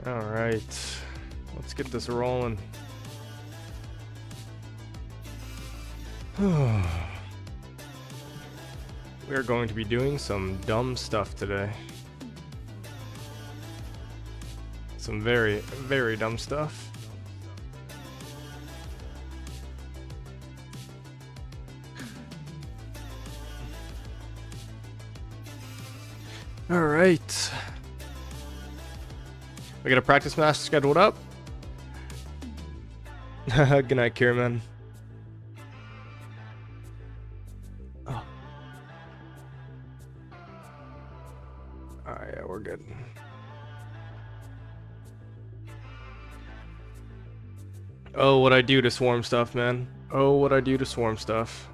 All right, let's get this rolling. We are going to be doing some dumb stuff today. Some very, very dumb stuff. All right. We got a practice match scheduled up. Good night, Kierman. Oh. Alright, yeah, we're good. Oh, what I do to swarm stuff, man. Oh, what I do to swarm stuff.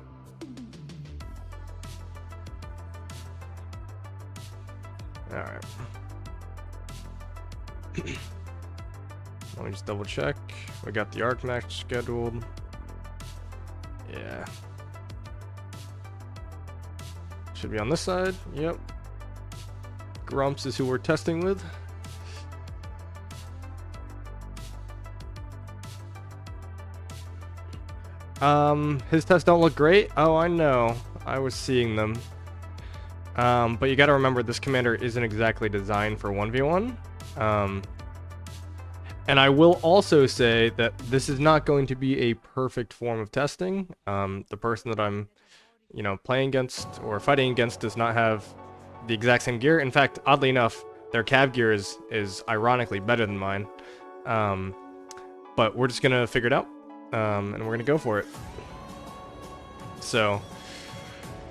Alright. Let me just double check. We got the arc match scheduled. Yeah. Should be on this side. Yep. Grumps is who we're testing with. His tests don't look great. Oh, I know. I was seeing them. But you gotta remember, this commander isn't exactly designed for 1v1. And I will also say that this is not going to be a perfect form of testing. The person that I'm, playing against or fighting against does not have the exact same gear. In fact, oddly enough, their cav gear is ironically better than mine. But we're just gonna figure it out, and we're gonna go for it. So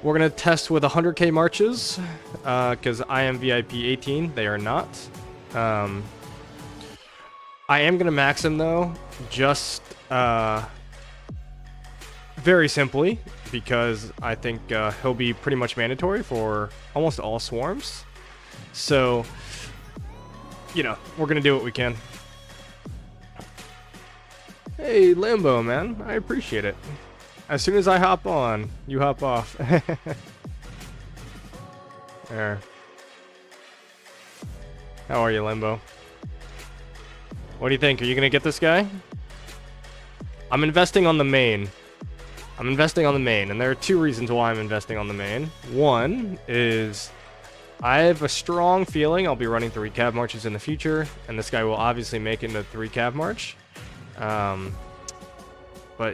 we're gonna test with 100k marches, because I am VIP 18. They are not. I am going to max him, though, just very simply, because I think he'll be pretty much mandatory for almost all swarms. So, we're going to do what we can. Hey, Lambo, man. I appreciate it. As soon as I hop on, you hop off. There. How are you, Lambo? What do you think? Are you going to get this guy? I'm investing on the main. And there are two reasons why I'm investing on the main. One is I have a strong feeling I'll be running 3 cav marches in the future, and this guy will obviously make it into 3 cav march. But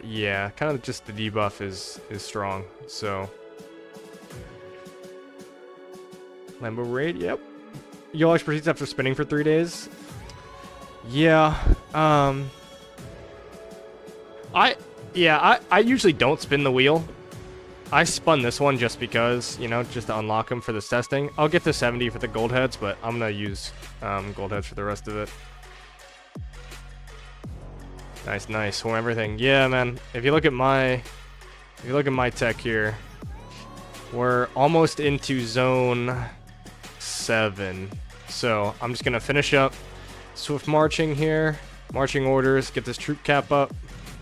yeah, kind of just the debuff is strong, so. Lambo raid, yep. You'll always proceed after spinning for 3 days. Yeah, I usually don't spin the wheel. I spun this one just because, just to unlock them for this testing. I'll get to 70 for the gold heads, but I'm gonna use gold heads for the rest of it. Nice, swarm everything. Yeah, man. If you look at my tech here, we're almost into zone 7. So I'm just gonna finish up swift marching here, marching orders, get this troop cap up,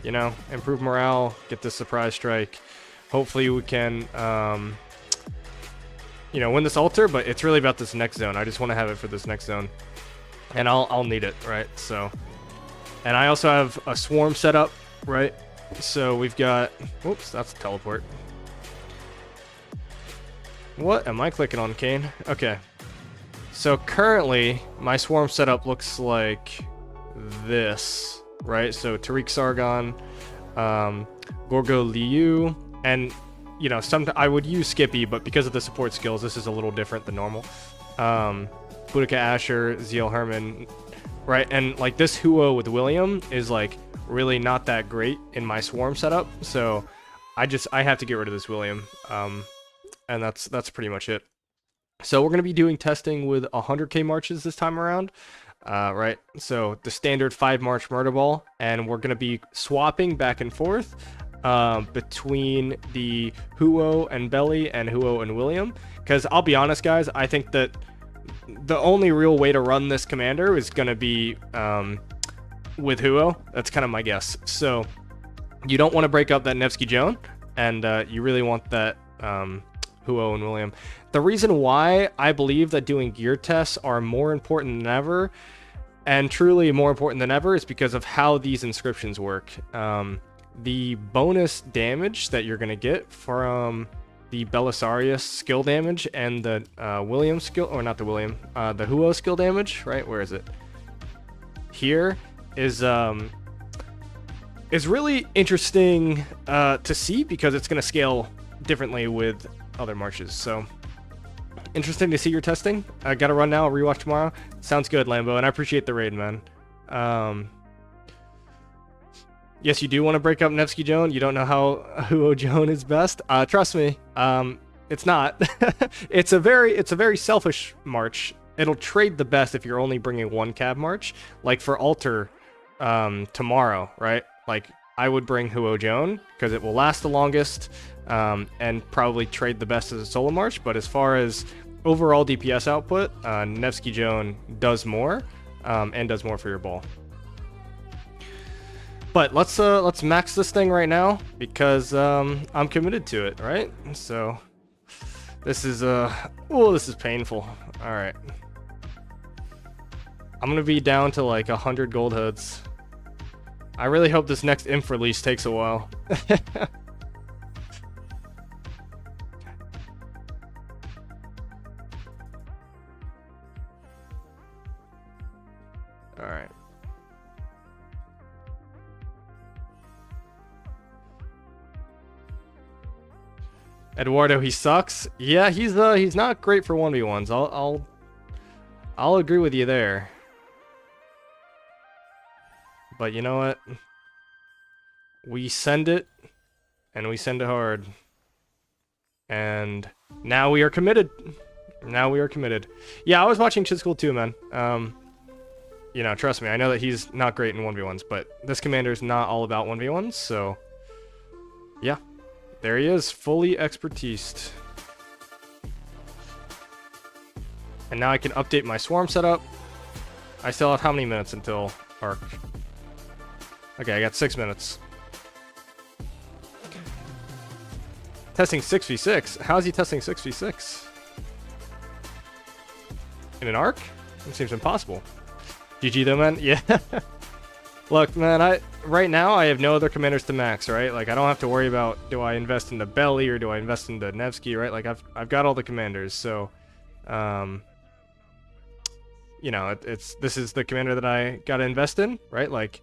improve morale, get this surprise strike. Hopefully we can, win this altar, but it's really about this next zone. I just want to have it for this next zone, and I'll need it, right? So, and I also have a swarm set up, right? So we've got, whoops, that's a teleport. What am I clicking on, Kane? Okay. So currently, my swarm setup looks like this, right? So Tariq Sargon, Gorgo Liu, and sometimes I would use Skippy, but because of the support skills, this is a little different than normal. Boudica Asher, Zeal Herman, right? And like this Huo with William is like really not that great in my swarm setup, so I have to get rid of this William, and that's pretty much it. So we're going to be doing testing with 100k marches this time around, right? So the standard 5 march murder ball, and we're going to be swapping back and forth between the Huo and Belly and Huo and William, because I'll be honest, guys, I think that the only real way to run this commander is going to be with Huo. That's kind of my guess. So you don't want to break up that Nevsky Joan, and you really want that Huo and William. The reason why I believe that doing gear tests are more important than ever And truly more important than ever is because of how these inscriptions work. The bonus damage that you're going to get from the Bellisarius skill damage and the William skill, or not the William, the Huo skill damage, right? Where is it? Here is really interesting to see because it's going to scale differently with other marches. So interesting to see your testing. I got to run now. I'll rewatch tomorrow. Sounds good, Lambo, and I appreciate the raid, man. Yes, you do want to break up Nevsky Joan. You don't know how Huo Joan is best. Trust me, it's not. It's a very selfish march. It'll trade the best if you're only bringing one cab march. Like for Altar tomorrow, right? Like I would bring Huo Joan because it will last the longest and probably trade the best as a solo march. But as far as overall DPS output, Nevsky Joan does more and does more for your ball. But let's max this thing right now because I'm committed to it, right? So this is this is painful. All right, I'm gonna be down to like 100 gold hoods. I really hope this next inf release takes a while. All right. Eduardo, he sucks. Yeah, he's not great for 1v1s. I'll agree with you there. But you know what? We send it, and we send it hard. And now we are committed. Now we are committed. Yeah, I was watching Chid School too, man. You know, trust me, I know that he's not great in 1v1s, but this commander is not all about 1v1s, so yeah. There he is, fully expertised. And now I can update my swarm setup. I still have how many minutes until arc? Okay, I got 6 minutes. Testing 6v6? How is he testing 6v6? In an arc? It seems impossible. GG though, man. Yeah. Look, man, right now I have no other commanders to max, right? Like I don't have to worry about do I invest in the BELI or do I invest in the Nevsky, right? Like I've got all the commanders, so you know, this is the commander that I got to invest in, right? Like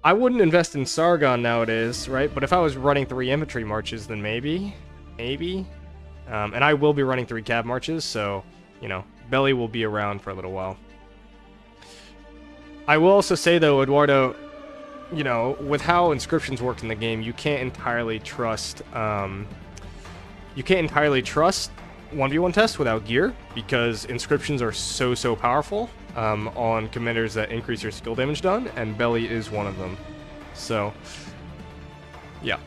I wouldn't invest in Sargon nowadays, right? But if I was running 3 infantry marches, then maybe. And I will be running 3 cab marches, so you know, BELI will be around for a little while. I will also say though, Eduardo, you know, with how inscriptions work in the game, you can't entirely trust 1v1 tests without gear because inscriptions are so powerful on commanders that increase your skill damage done, and BELI is one of them. So yeah,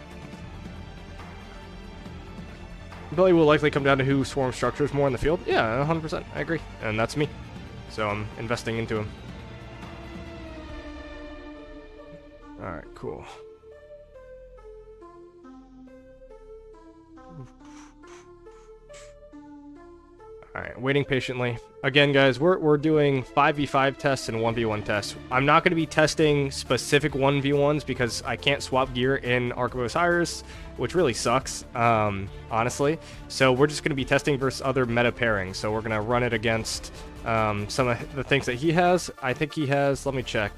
BELI will likely come down to who swarm structures more in the field. Yeah, 100%, I agree, and that's me, so I'm investing into him. Alright, cool. Alright, waiting patiently. Again, guys, we're doing 5v5 tests and 1v1 tests. I'm not going to be testing specific 1v1s because I can't swap gear in Arc of Osiris, which really sucks, honestly. So we're just going to be testing versus other meta pairings. So we're going to run it against some of the things that he has. I think he has, let me check.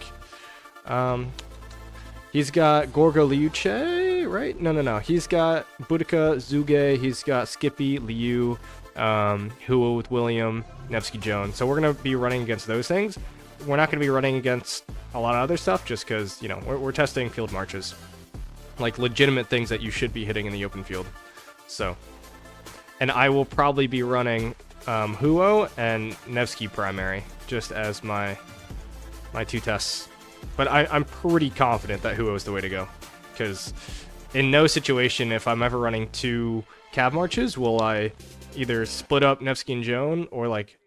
He's got Gorgo Liuche, right? No. He's got Boudica, Zuge, he's got Skippy, Liu, Huo with William, Nevsky Joan. So we're going to be running against those things. We're not going to be running against a lot of other stuff just because, you know, we're testing field marches. Like legitimate things that you should be hitting in the open field. So, and I will probably be running Huo and Nevsky primary just as my 2 tests. But I'm pretty confident that Huo is the way to go. Because in no situation, if I'm ever running 2 cab marches, will I either split up Nevsky and Joan or like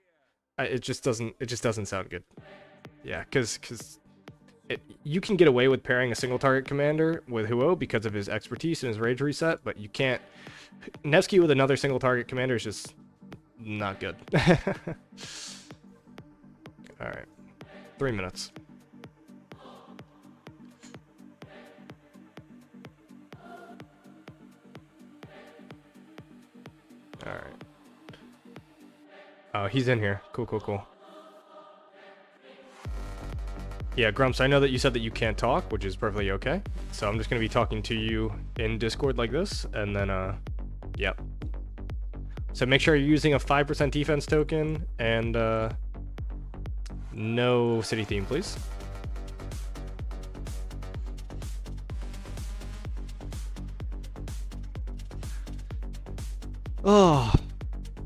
it just doesn't sound good. Yeah, because you can get away with pairing a single target commander with Huo because of his expertise and his rage reset, but you can't. Nevsky with another single target commander is just not good. All right. 3 minutes. All right. Oh, he's in here. Cool, cool, cool. Yeah, Grumps, I know that you said that you can't talk, which is perfectly okay. So I'm just going to be talking to you in Discord like this, and then, yep. So make sure you're using a 5% defense token, and, no city theme, please. Oh,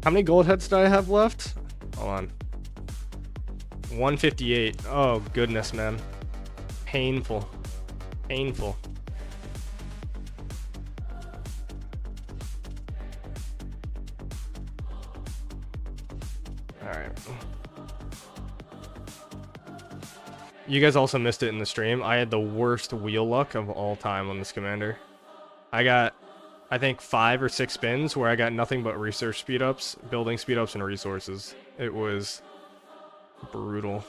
how many gold heads do I have left? Hold on. 158. Oh, goodness, man. Painful. Painful. Alright. You guys also missed it in the stream. I had the worst wheel luck of all time on this commander. I got, I think, 5 or 6 spins where I got nothing but research speedups, building speedups, and resources. It was brutal.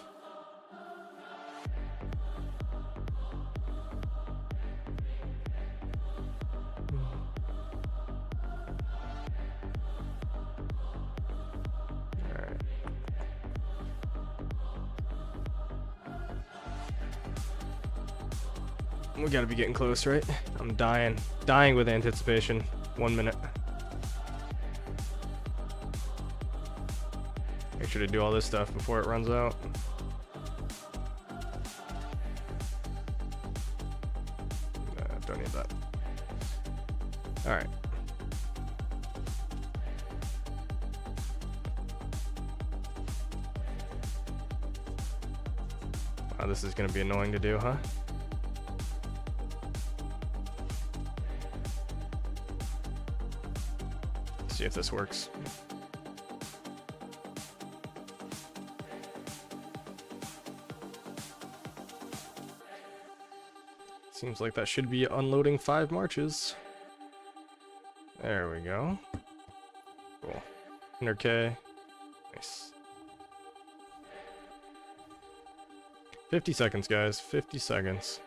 Alright. We gotta be getting close, right? I'm dying. Dying with anticipation. 1 minute. Make sure to do all this stuff before it runs out. Don't need that. Alright. Wow, this is going to be annoying to do, huh? Let's see if this works. Seems like that should be unloading 5 marches. There we go. Cool. 100k. Nice. 50 seconds, guys. 50 seconds.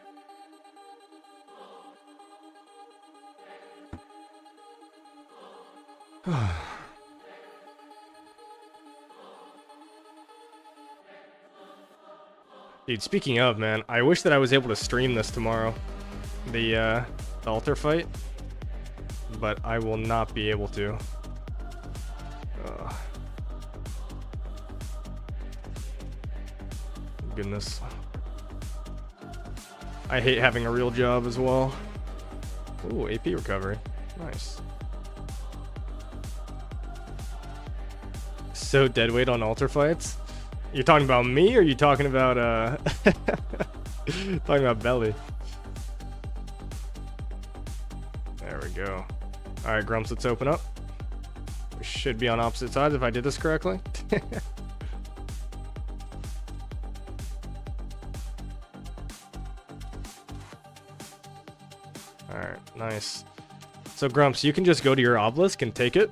Dude, speaking of, man, I wish that I was able to stream this tomorrow. The altar fight. But I will not be able to. Goodness. I hate having a real job as well. Ooh, AP recovery. Nice. So deadweight on altar fights? You're talking about me, or are you talking about talking about Belly? There we go. Alright, Grumps, let's open up. We should be on opposite sides if I did this correctly. Alright, nice. So Grumps, you can just go to your obelisk and take it.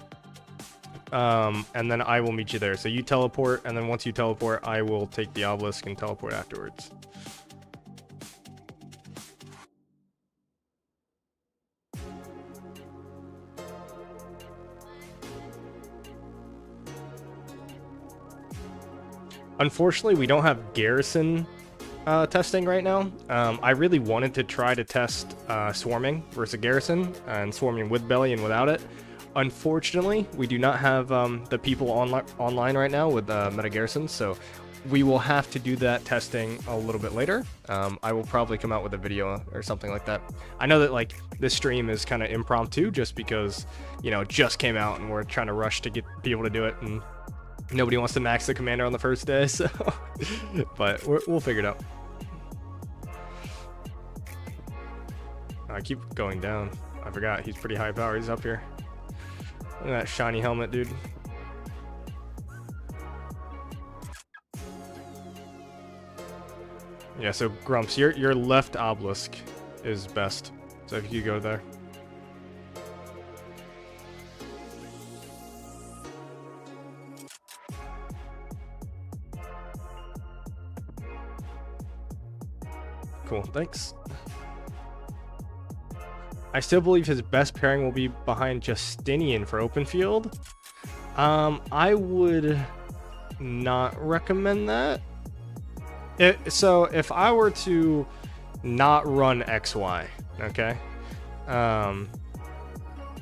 And then I will meet you there. So you teleport, and then once you teleport, I will take the obelisk and teleport afterwards. Unfortunately, we don't have Garrison testing right now. I really wanted to try to test swarming versus Garrison, and swarming with Belly and without it. Unfortunately, we do not have the people online right now with Meta Garrison, so we will have to do that testing a little bit later. I will probably come out with a video or something like that. I know that like this stream is kind of impromptu just because, you know, it just came out and we're trying to rush to get people to do it, and nobody wants to max the commander on the first day, so but we'll figure it out. I keep going down. I forgot he's pretty high power. He's up here. Look at that shiny helmet, dude. Yeah, so Grumps, your left obelisk is best. So if you could go there. Cool, thanks. I still believe his best pairing will be behind Justinian for open field. I would not recommend that. So if I were to not run XY, okay?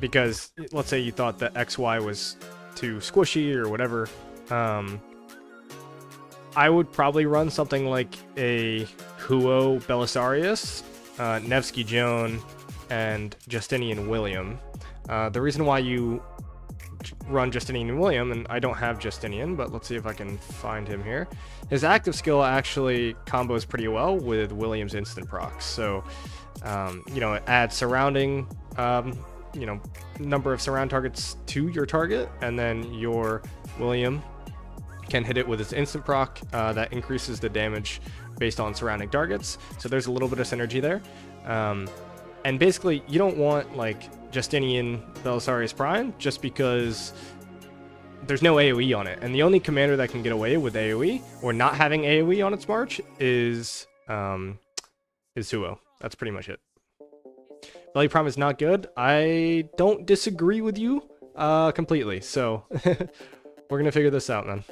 Because let's say you thought that XY was too squishy or whatever, I would probably run something like a Huo Bellisarius, Nevsky Joan, and Justinian William. The reason why you run Justinian William, and I don't have Justinian, but let's see if I can find him here. His active skill actually combos pretty well with William's instant procs. So, you know, it adds surrounding, you know, number of surround targets to your target, and then your William can hit it with its instant proc that increases the damage based on surrounding targets. So there's a little bit of synergy there. And basically, you don't want like Justinian Bellisarius Prime just because there's no AoE on it. And the only commander that can get away with AoE or not having AoE on its march is Huo. That's pretty much it. BELI Prime is not good. I don't disagree with you completely. So we're going to figure this out, man.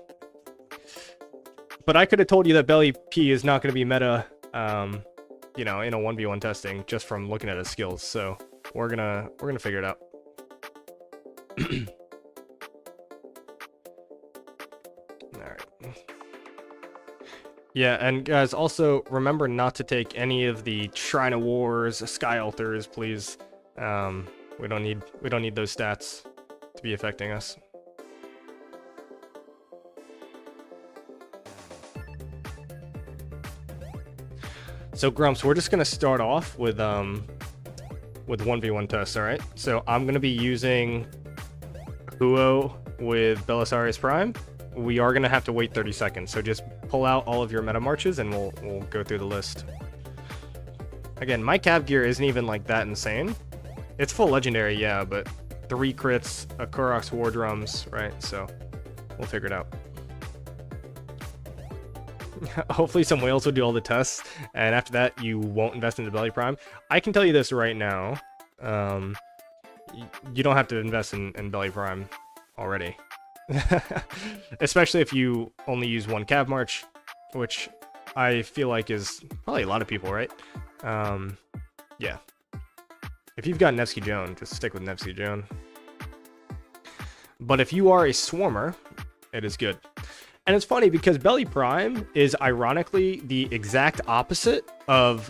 But I could have told you that BELI P is not going to be meta, you know, in a 1v1 testing just from looking at his skills. So we're gonna figure it out. All right. Yeah, and guys, also remember not to take any of the Shrine of Wars, Sky Altars, please. We don't need those stats to be affecting us. So Grumps, we're just gonna start off with 1v1 tests, all right? So I'm gonna be using Huo with Bellisarius Prime. We are gonna have to wait 30 seconds, so just pull out all of your meta marches and we'll go through the list. Again, my cav gear isn't even like that insane. It's full legendary, yeah, but 3 crits, a Korok's War Drums, right? So we'll figure it out. Hopefully some whales will do all the tests, and after that you won't invest in the BELI Prime. I can tell you this right now, you don't have to invest in BELI Prime already. Especially if you only use one cav march, which I feel like is probably a lot of people, right? Yeah. If you've got Nevsky Joan, just stick with Nevsky Joan. But if you are a swarmer, it is good. And it's funny because BELI Prime is ironically the exact opposite of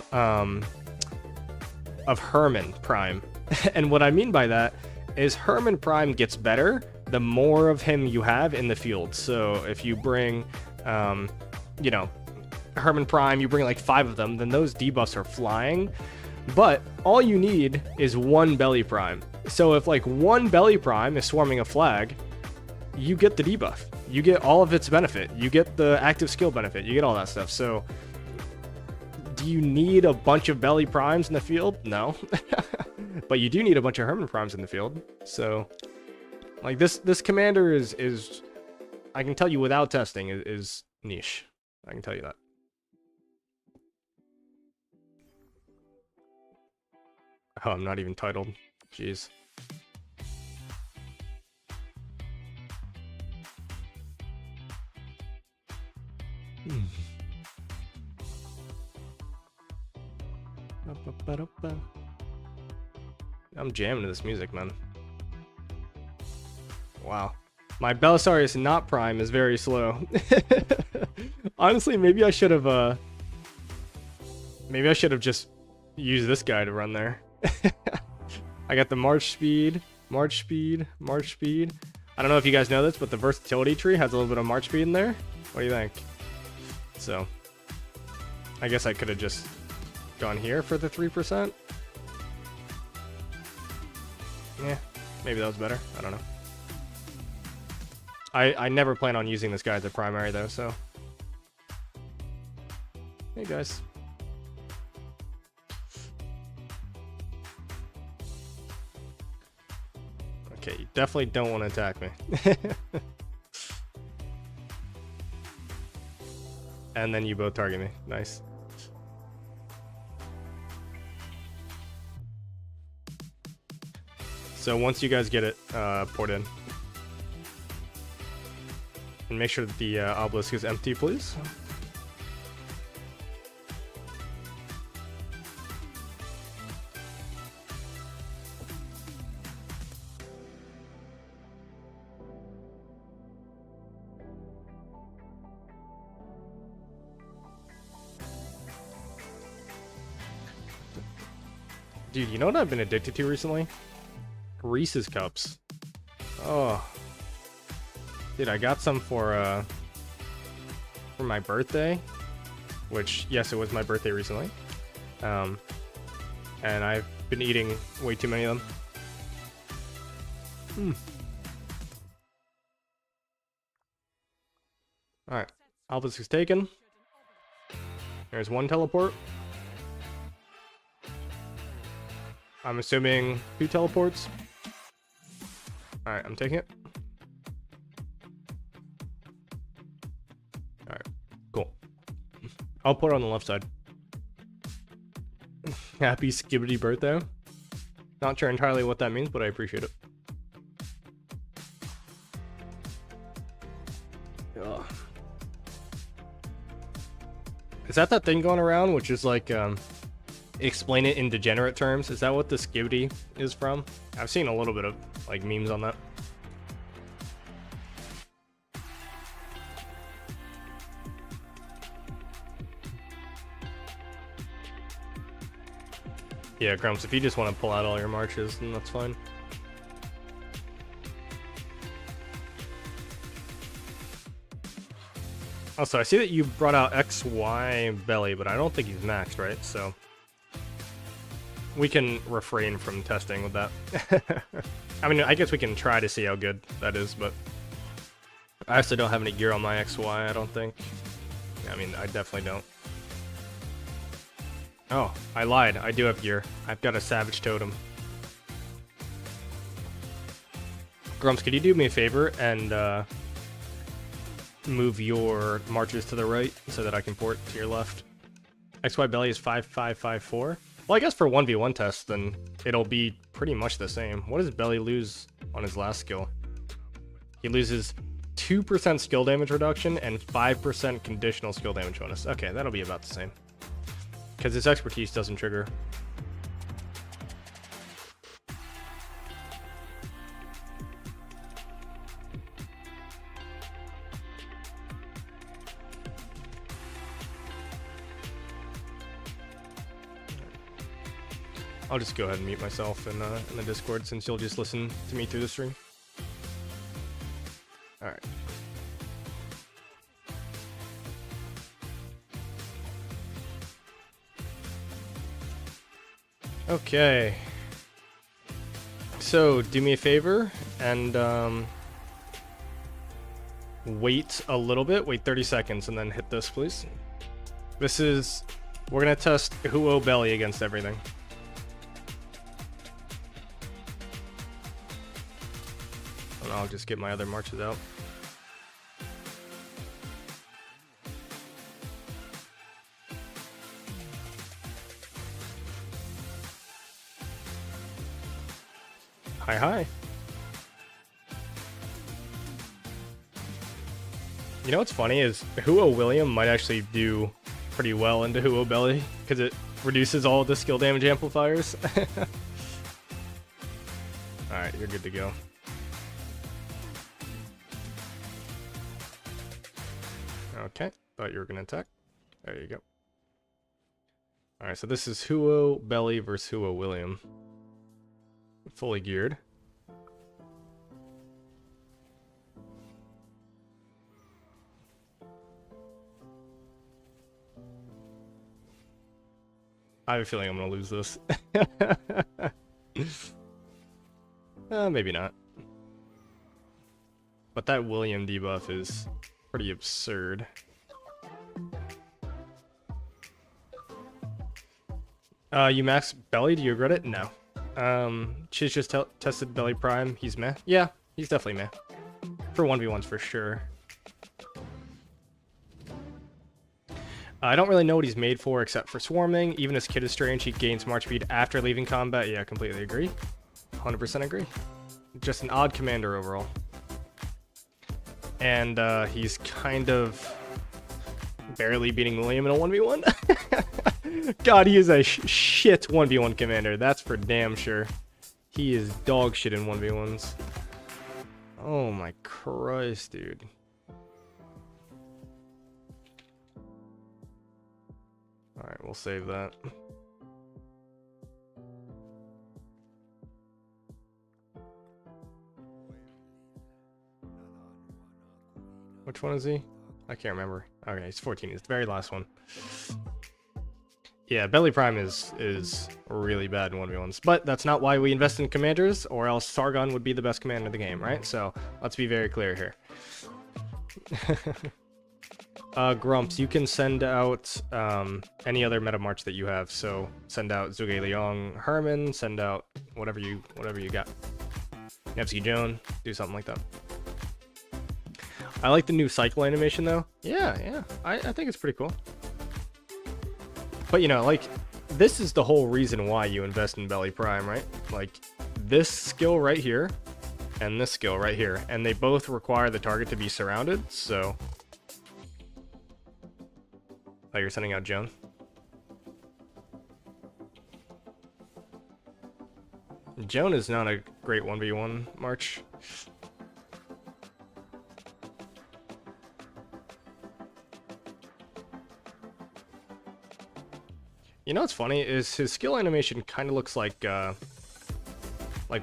Herman Prime. And what I mean by that is Herman Prime gets better the more of him you have in the field. So if you bring, you know, Herman Prime, you bring like 5 of them, then those debuffs are flying. But all you need is one BELI Prime. So if like one BELI Prime is swarming a flag, you get the debuff. You get all of its benefit. You get the active skill benefit. You get all that stuff. So do you need a bunch of BELI Primes in the field? No. But you do need a bunch of Herman Primes in the field. So like this commander is I can tell you without testing is niche. I can tell you that. Oh, I'm not even titled. Jeez. I'm jamming to this music, man. Wow. My Bellisarius not prime is very slow. Honestly, maybe I should have just used this guy to run there. I got the March speed. I don't know if you guys know this, but the versatility tree has a little bit of March speed in there. What do you think? So, I guess I could have just gone here for the 3%. Yeah, maybe that was better. I don't know. I never plan on using this guy as a primary though, so. Hey guys. Okay, you definitely don't want to attack me. And then you both target me. Nice. So once you guys get it poured in. And make sure that the obelisk is empty, please. Dude, you know what I've been addicted to recently? Reese's Cups. Oh. Dude, I got some for my birthday. Which, yes, it was my birthday recently. And I've been eating way too many of them. Alright. Obelisk is taken. There's one teleport. I'm assuming 2 teleports. Alright, I'm taking it. Alright, cool. I'll put it on the left side. Happy Skibbity birthday. Not sure entirely what that means, but I appreciate it. Ugh. Is that thing going around, which is like, explain it in degenerate terms? Is that what the Skibbity is from? I've seen a little bit of like memes on that. Yeah, Grumps, if you just want to pull out all your marches, then that's fine. Also, I see that you brought out XY Belly, but I don't think he's maxed, right? So we can refrain from testing with that. I mean, I guess we can try to see how good that is, but I also don't have any gear on my XY, I don't think. I mean, I definitely don't. Oh, I lied. I do have gear. I've got a Savage Totem. Grumps, could you do me a favor and move your marches to the right so that I can port to your left? XY Belly is 5554. Well, I guess for 1v1 tests, then it'll be pretty much the same. What does Belly lose on his last skill? He loses 2% skill damage reduction and 5% conditional skill damage bonus. Okay, that'll be about the same. Because his expertise doesn't trigger. I'll just go ahead and mute myself in the Discord since you'll just listen to me through the stream. Alright. Okay. So, do me a favor and wait a little bit. Wait 30 seconds and then hit this, please. This is... We're going to test Huo Belly against everything. And I'll just get my other marches out. Hi, hi. You know what's funny is Huo William might actually do pretty well into Huo Belly because it reduces all the skill damage amplifiers. Alright, you're good to go. Okay, thought you were going to attack. There you go. Alright, so this is Huo Belly versus Huo William. Fully geared. I have a feeling I'm going to lose this. Maybe not. But that William debuff is pretty absurd. You max Belly? Do you regret it? No. Chiz just tested Belly Prime. He's meh. Yeah, he's definitely meh. For 1v1s for sure. I don't really know what he's made for except for swarming. Even his kit is strange. He gains march speed after leaving combat. Yeah, completely agree. 100% agree. Just an odd commander overall. And he's kind of barely beating William in a 1v1. God, he is a shit 1v1 commander. That's for damn sure. He is dog shit in 1v1s. Oh my Christ, dude. Alright, we'll save that. Which one is he? I can't remember. Okay, he's 14. It's the very last one. Yeah, BELI Prime is really bad in 1v1s. But that's not why we invest in commanders, or else Sargon would be the best commander in the game, right? So, let's be very clear here. Grumps, you can send out any other meta march that you have. So, send out Zhuge Liang Herman, send out whatever you got. Nevsky Joan, do something like that. I like the new cycle animation though. Yeah, I think it's pretty cool. But you know, like, this is the whole reason why you invest in BELI Prime, right? Like, this skill right here, and this skill right here, and they both require the target to be surrounded, so... Oh, you're sending out Joan? Joan is not a great 1v1 march. You know what's funny is his skill animation kind of looks like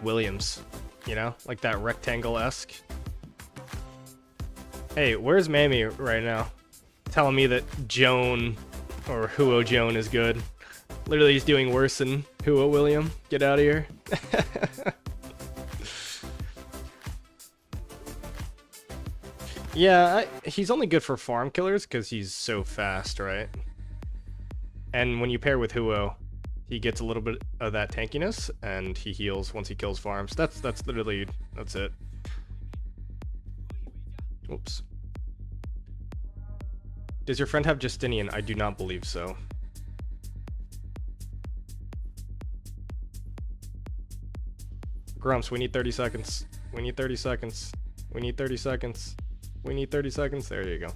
Williams, you know, like that rectangle-esque. Hey, where's Mammy right now? Telling me that Joan or Huo Joan is good. Literally, he's doing worse than Huo William. Get out of here. Yeah, he's only good for farm killers because he's so fast, right? And when you pair with Huo, he gets a little bit of that tankiness, and he heals once he kills farms. That's literally, that's it. Oops. Does your friend have Justinian? I do not believe so. Grumps, we need 30 seconds. We need 30 seconds. We need 30 seconds. We need 30 seconds. There you go.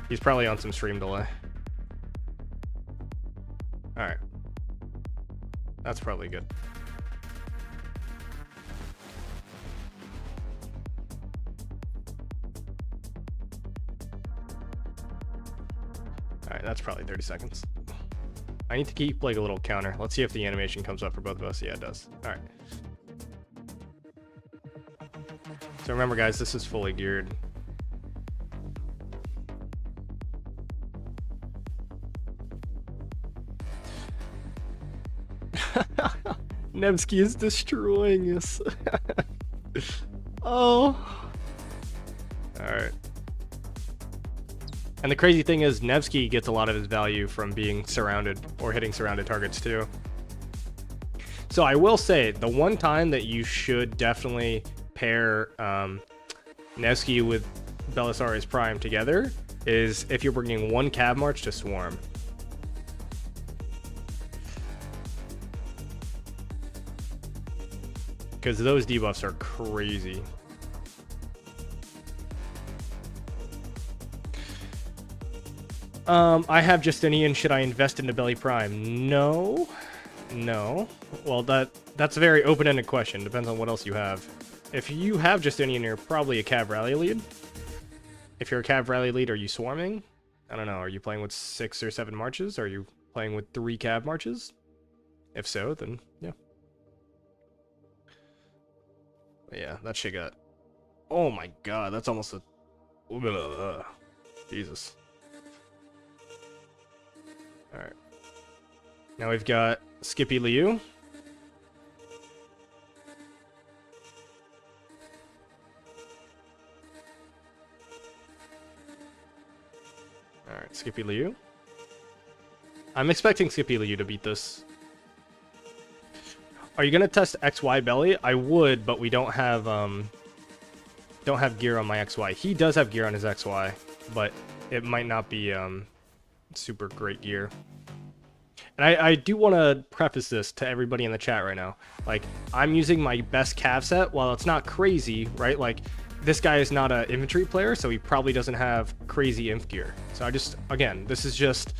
He's probably on some stream delay. Alright. That's probably good. Alright, that's probably 30 seconds. I need to keep like a little counter. Let's see if the animation comes up for both of us. Yeah, it does. Alright. So remember guys, this is fully geared. Nevsky is destroying us. Oh. Alright. And the crazy thing is, Nevsky gets a lot of his value from being surrounded or hitting surrounded targets too. So I will say, the one time that you should definitely pair Nevsky with Bellisarius Prime together is if you're bringing one cab march to Swarm. Because those debuffs are crazy. I have Justinian. Should I invest into BELI Prime? No. No. Well, that's a very open-ended question. Depends on what else you have. If you have Justinian, you're probably a Cav Rally lead. If you're a Cav Rally lead, are you swarming? I don't know. Are you playing with 6 or 7 marches? Are you playing with 3 Cav marches? If so, then yeah. But yeah, that shit got... Oh my god, that's almost a... Jesus. Alright. Now we've got Skippy Liu. Alright, Skippy Liu. I'm expecting Skippy Liu to beat this. Are you gonna test XY Belly? I would, but we don't have gear on my XY. He does have gear on his XY, but it might not be super great gear. And I do want to preface this to everybody in the chat right now. Like, I'm using my best cav set. While it's not crazy, right? Like, this guy is not an infantry player, so he probably doesn't have crazy inf gear. So I just, again, this is just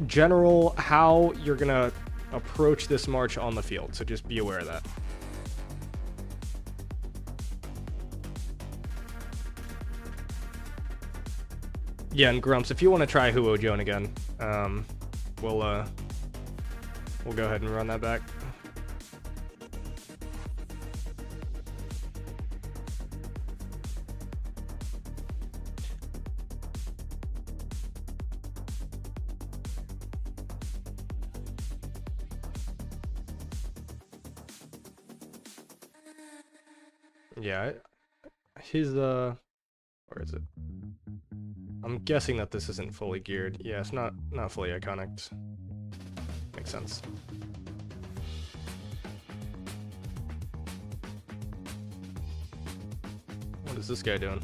general how you're going to approach this march on the field. So just be aware of that. Yeah, and Grumps, if you want to try Huo Joan again, we'll go ahead and run that back. Yeah, his where is it? I'm guessing that this isn't fully geared. Yeah, it's not fully iconic. Makes sense. What is this guy doing?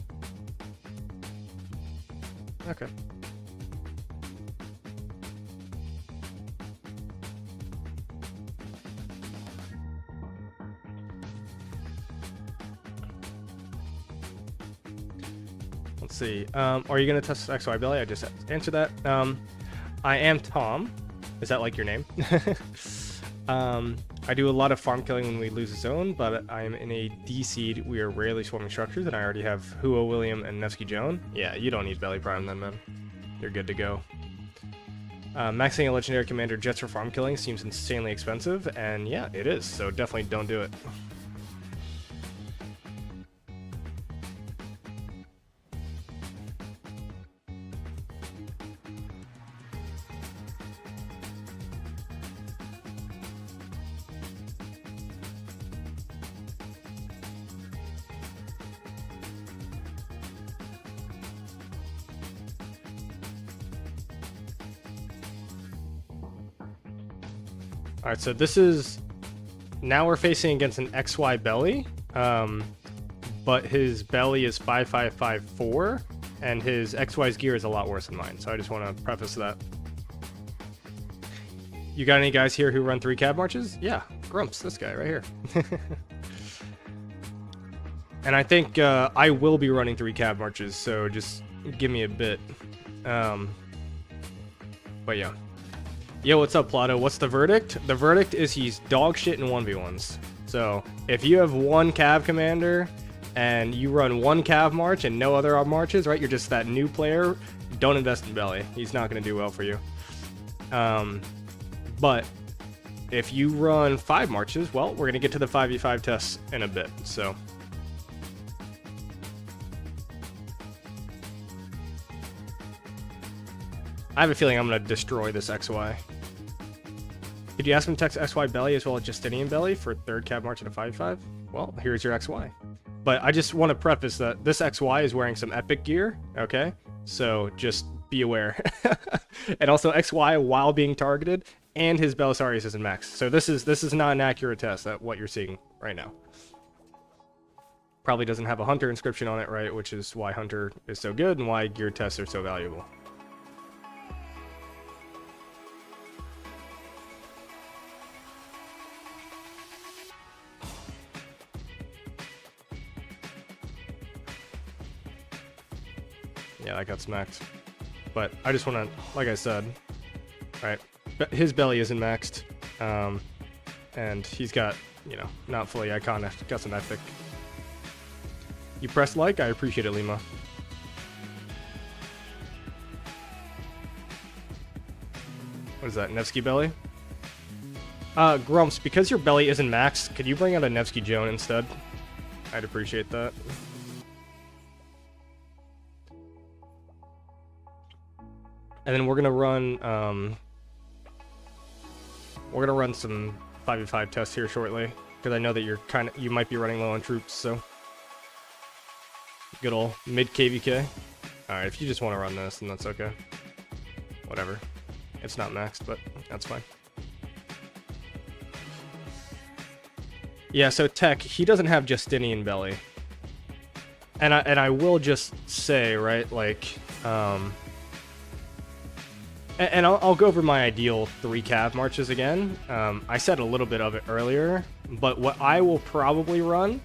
Okay. Let's see. Are you gonna test XY Belly? I just answered that. I am Tom. Is that like your name? I do a lot of farm killing when we lose a zone, but I'm in a D seed. We are rarely swarming structures, and I already have Huo William and Nevsky Joan. Yeah, you don't need Belly Prime then, man. You're good to go. Maxing a legendary commander just for farm killing seems insanely expensive, and yeah, it is. So definitely don't do it. Alright, so this is... Now we're facing against an XY Belly, but his Belly is 5554, and his XY's gear is a lot worse than mine, so I just want to preface that. You got any guys here who run 3 cab marches? Yeah, Grumps, this guy right here. And I think I will be running 3 cab marches, so just give me a bit. But yeah. Yo, what's up, Plato? What's the verdict? The verdict is he's dog shit in 1v1s. So, if you have one cav commander, and you run one cav march and no other marches, right? You're just that new player, don't invest in Belly. He's not going to do well for you. But, if you run 5 marches, well, we're going to get to the 5v5 tests in a bit, so... I have a feeling I'm going to destroy this XY. Did you ask him to text XY Belly as well as Justinian Belly for 3rd cab march at a 5v5? Well, here's your XY. But I just want to preface that this XY is wearing some epic gear, okay? So just be aware. And also XY, while being targeted, and his Bellisarius isn't max. So this is not an accurate test at what you're seeing right now. Probably doesn't have a Hunter inscription on it, right? Which is why Hunter is so good and why gear tests are so valuable. Yeah, that got smacked. But I just want to, like I said, right, his Belly isn't maxed, and he's got, you know, not fully iconic, got some epic. You pressed like? I appreciate it, Lima. What is that, Nevsky Belly? Grumps, because your Belly isn't maxed, could you bring out a Nevsky Joan instead? I'd appreciate that. And then we're gonna run some 5v5 tests here shortly, because I know that you might be running low on troops, so good old mid KVK. Alright, if you just want to run this, then that's okay. Whatever. It's not maxed, but that's fine. Yeah, so Tech, he doesn't have Justinian Belly. And I will just say, right, like, And I'll go over my ideal 3 cav marches again. I said a little bit of it earlier, but what I will probably run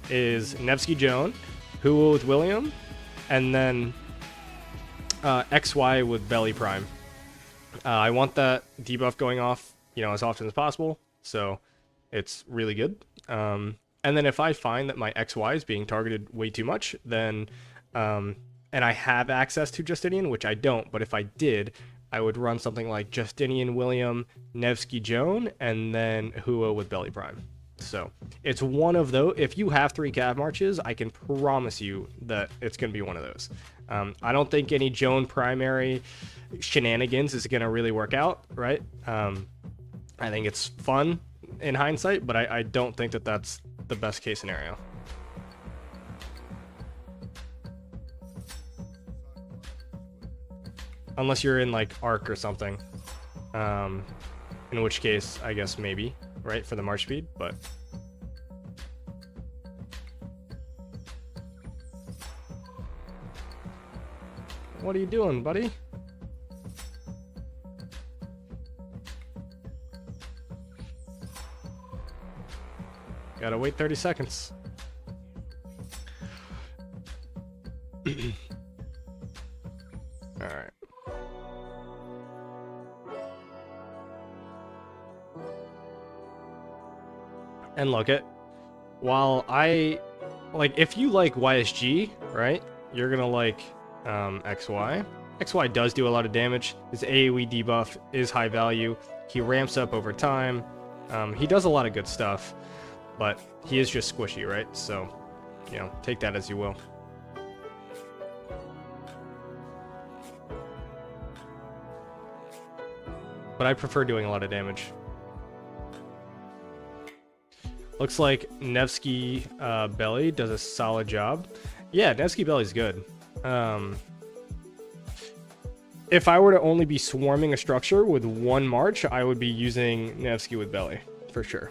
is Nevsky Joan, Huo with William, and then XY with Belly Prime. I want that debuff going off, as often as possible, so it's really good. And then if I find that my XY is being targeted way too much, then and I have access to Justinian, which I don't, but if I did, I would run something like Justinian William, Nevsky Joan, and then Huo with Belly Prime. So it's one of those. If you have 3 cav marches, I can promise you that it's going to be one of those. I don't think any Joan primary shenanigans is going to really work out, right? I think it's fun in hindsight, but I don't think that that's the best case scenario. Unless you're in like Arc or something, in which case I guess maybe, right, for the march speed, but what are you doing, buddy? Gotta wait 30 seconds. Alright. And look at, while I like, if you like YSG, right, you're gonna like XY. XY does do a lot of damage. His AoE debuff is high value. He ramps up over time. He does a lot of good stuff, but he is just squishy, right? So, take that as you will. But I prefer doing a lot of damage. Looks like Nevsky Belly does a solid job. Yeah, Nevsky Belly's good. If I were to only be swarming a structure with 1 march, I would be using Nevsky with Belly, for sure.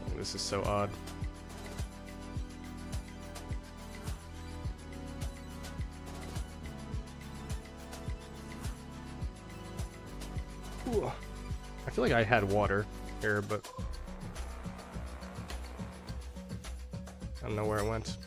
Oh, this is so odd. Ooh. I feel like I had water here, but I don't know where it went.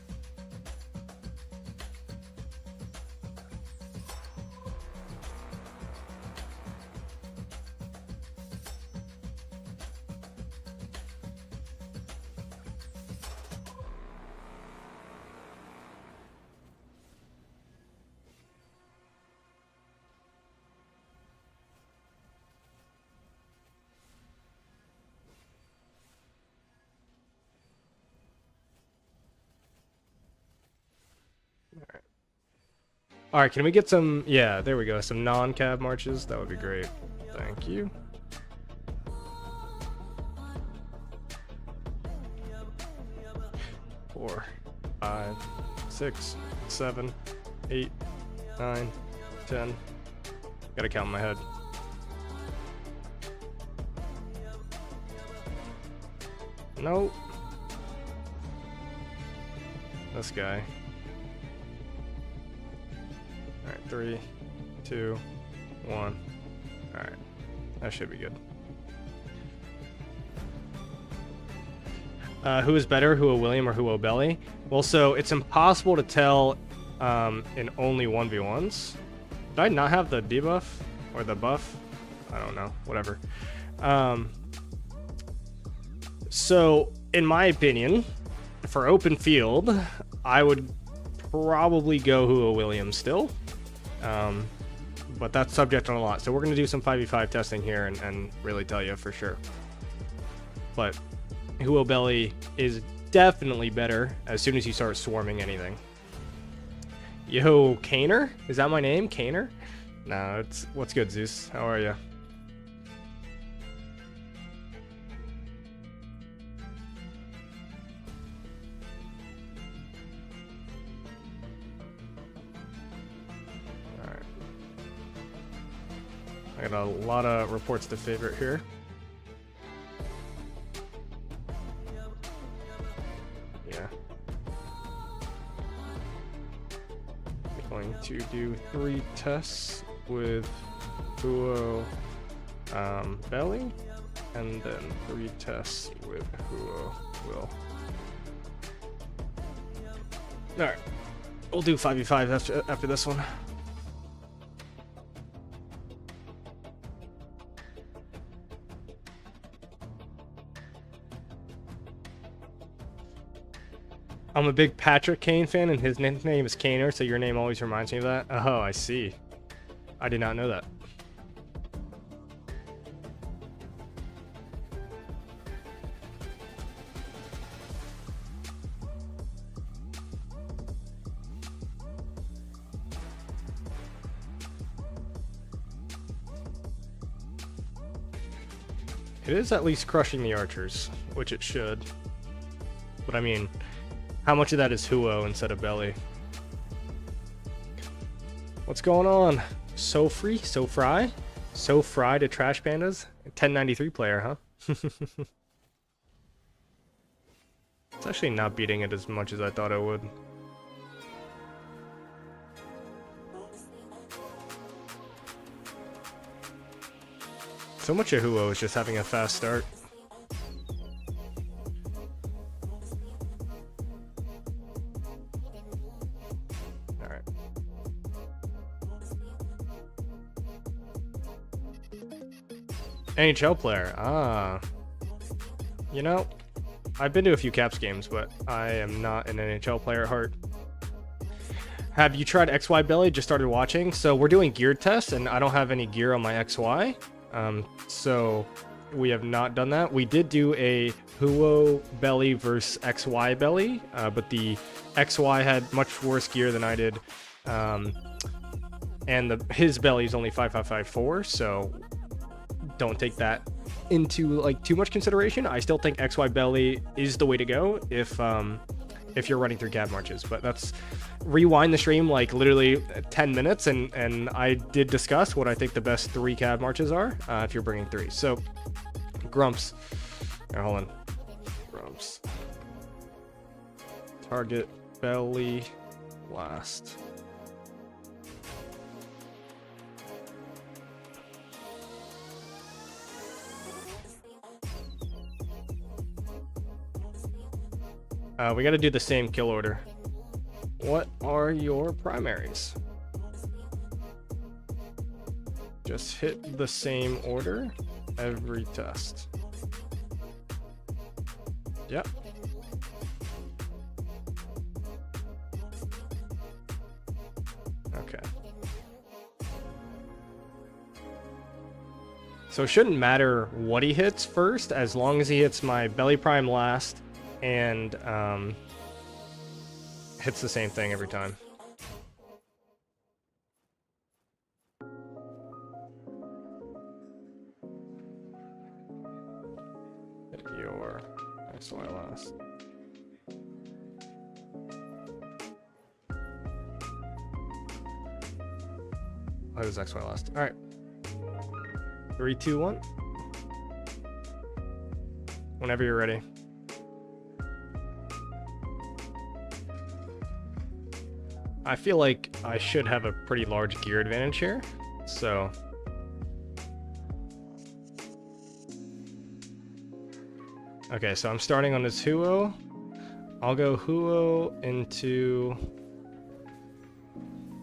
All right, can we get some, yeah, there we go, some non-cab marches? That would be great. Thank you. Four, 5, 6, 7, 8, 9, 10. Gotta count in my head. Nope. This guy. Alright, 3, 2, 1. Alright, that should be good. Who is better, Huo William or Huo Belly? Well, so it's impossible to tell in only 1v1s. Did I not have the debuff or the buff? I don't know, whatever. So, in my opinion, for open field, I would probably go Huo William still. But that's subject on a lot. So we're going to do some 5v5 testing here and really tell you for sure. But Huo Belly is definitely better as soon as you start swarming anything. Yo, Kaner? Is that my name? Kaner? No, it's what's good, Zeus? How are you? Alright. I got a lot of reports to favorite here. to do 3 tests with Huo Belly, and then 3 tests with Huo Will. Alright, we'll do 5v5 after this one. I'm a big Patrick Kane fan, and his nickname is Kaner, so your name always reminds me of that. Oh, I see. I did not know that. It is at least crushing the archers, which it should. But I mean, how much of that is Huo instead of Belly? What's going on? So free? So fry? So fry to Trash Pandas? 1093 player, huh? It's actually not beating it as much as I thought it would. So much of Huo is just having a fast start. Alright. NHL player. Ah. You know, I've been to a few Caps games, but I am not an NHL player at heart. Have you tried XY Belly? Just started watching. So we're doing gear tests, and I don't have any gear on my XY. So we have not done that. We did do a Huo Belly versus XY Belly, but the XY had much worse gear than I did. And his belly is only 5554, so don't take that into like too much consideration. I still think XY Belly is the way to go if you're running through cab marches, but that's rewind the stream like literally 10 minutes and I did discuss what I think the best 3 cab marches are if you're bringing 3. So Grumps, here, hold on, Grumps, target Belly last. We got to do the same kill order. What are your primaries? Just hit the same order every test. Yep. Okay. So it shouldn't matter what he hits first, as long as he hits my belly prime last and hits the same thing every time. Hit your XY last. Oh, it was XY last. All right. 3, 2, 1. Whenever you're ready. I feel like I should have a pretty large gear advantage here, so okay, so I'm starting on this Huo. I'll go Huo into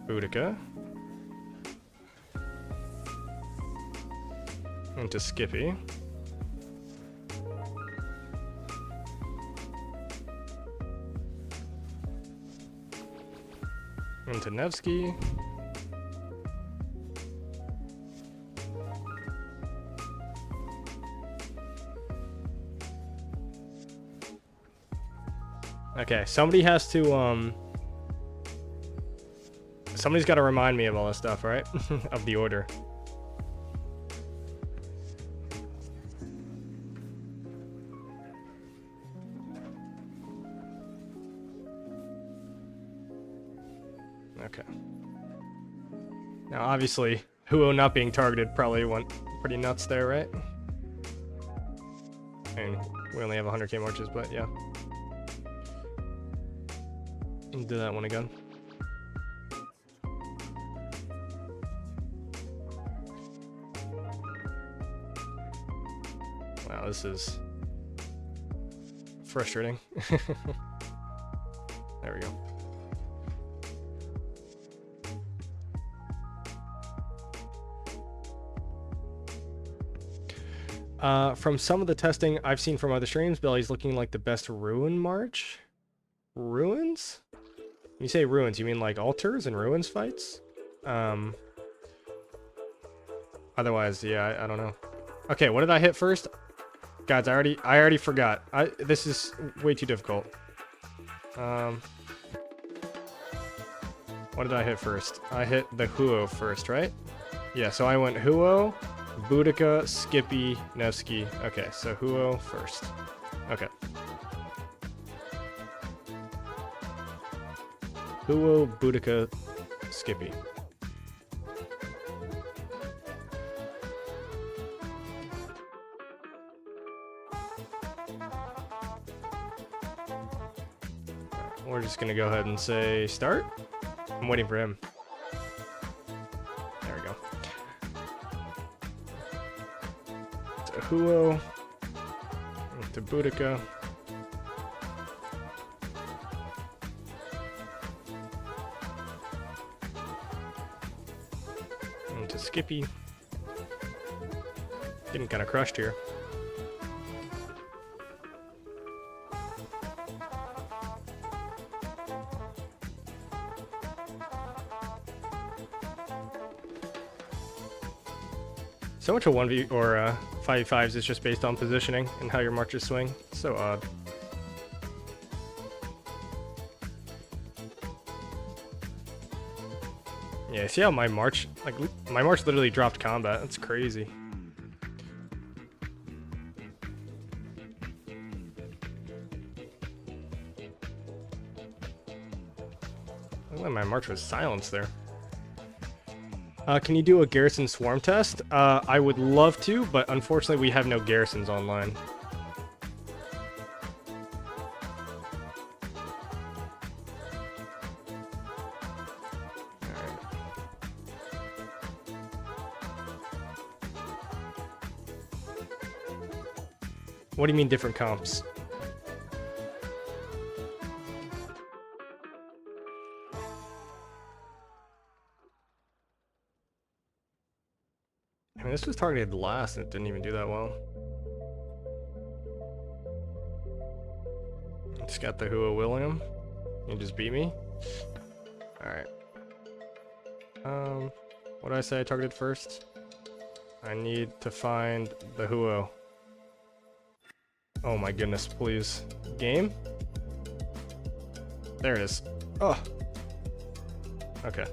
Boudica, into Skippy, into Nevsky, okay, somebody has to somebody's got to remind me of all this stuff, right? Of the order. Okay. Now, obviously, Huo not being targeted probably went pretty nuts there, right? And we only have 100k marches, but yeah. Do that one again. Wow, this is frustrating. There we go. From some of the testing I've seen from other streams, Belly's looking like the best ruin march. Ruins? When you say ruins, you mean like altars and ruins fights? Otherwise, yeah, I don't know. Okay, what did I hit first? Guys, I already forgot. This is way too difficult. What did I hit first? I hit the Huo first, right? Yeah, so I went Huo, Boudica, Skippy, Nevsky. Okay, so Huo first. Okay. Huo, Boudica, Skippy. We're just gonna go ahead and say start. I'm waiting for him. There we go. To Huo. To Boudica. And to Skippy. Getting kind of crushed here. So much of 1v or 5v5s is just based on positioning and how your marches swing. It's so odd. Yeah, see how my march literally dropped combat. That's crazy. Look like my march was silenced there. Can you do a Garrison swarm test? I would love to, but unfortunately we have no Garrisons online. Alright. What do you mean different comps? I mean, this was targeted last and it didn't even do that well. Just got the Huo William. You just beat me. Alright. What did I say I targeted first? I need to find the Huo. Oh my goodness, please. Game? There it is. Oh. Okay.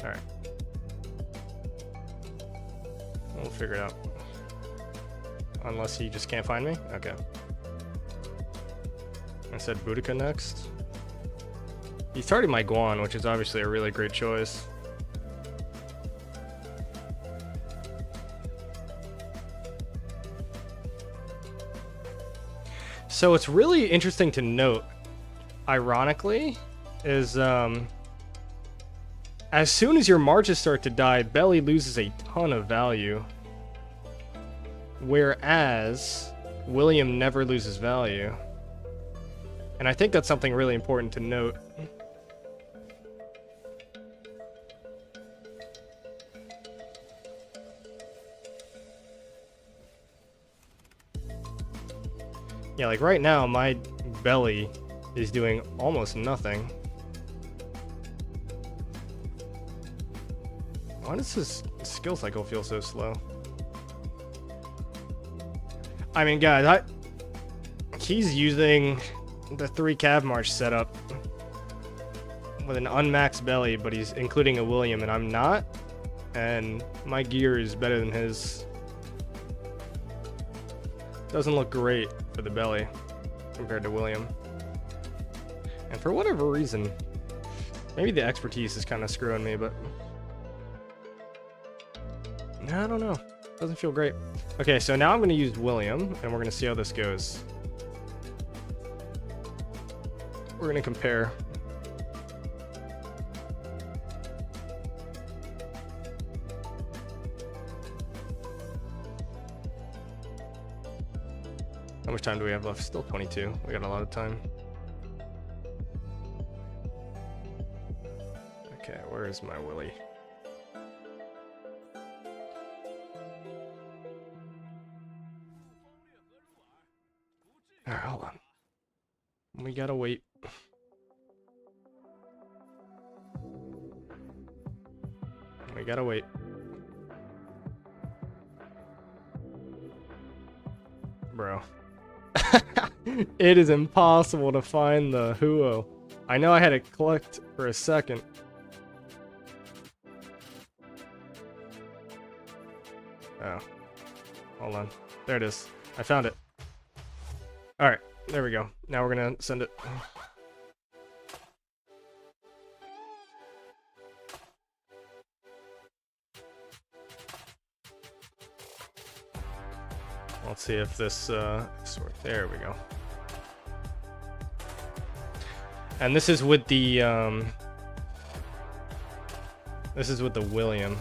Alright. We'll figure it out. Unless he just can't find me? Okay. I said Boudica next. He's targeting my Guan, which is obviously a really great choice. So what's really interesting to note, ironically, is as soon as your marches start to die, Belly loses a ton of value. Whereas William never loses value. And I think that's something really important to note. Yeah, like right now, my Belly is doing almost nothing. Why does his skill cycle feel so slow? I mean, guys, he's using the 3 Cav March setup with an unmaxed Belly, but he's including a William, and I'm not. And my gear is better than his. Doesn't look great for the Belly compared to William. And for whatever reason, maybe the expertise is kind of screwing me, but I don't know. Doesn't feel great. Okay, so now I'm going to use William, and we're going to see how this goes. We're going to compare. much time do we have left? Still 22. We got a lot of time. Okay, where is my Willy? Alright, hold on. We gotta wait. We gotta wait. Bro. It is impossible to find the Huo. I know I had to collect for a second. Oh. Hold on. There it is. I found it. Alright, there we go. Now we're gonna send it. Let's see if this works. There we go. And this is with the William.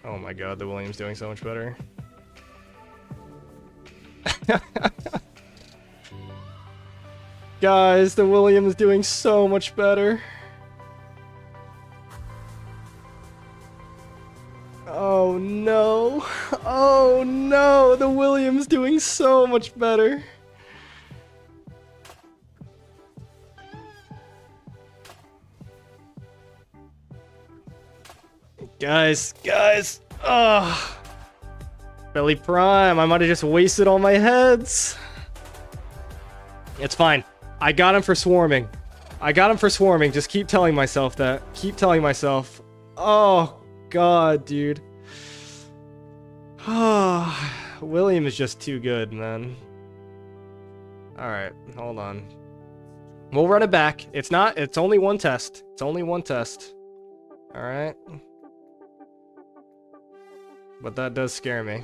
Oh my god, the William's doing so much better. Guys, the William is doing so much better. Oh no. Oh no, the William's doing so much better. Guys, oh. Belly Prime, I might have just wasted all my heads. It's fine. I got him for swarming. Just keep telling myself that. Keep telling myself. Oh, God, dude. Oh, William is just too good, man. Alright, hold on. We'll run it back. It's only one test. Alright. But that does scare me.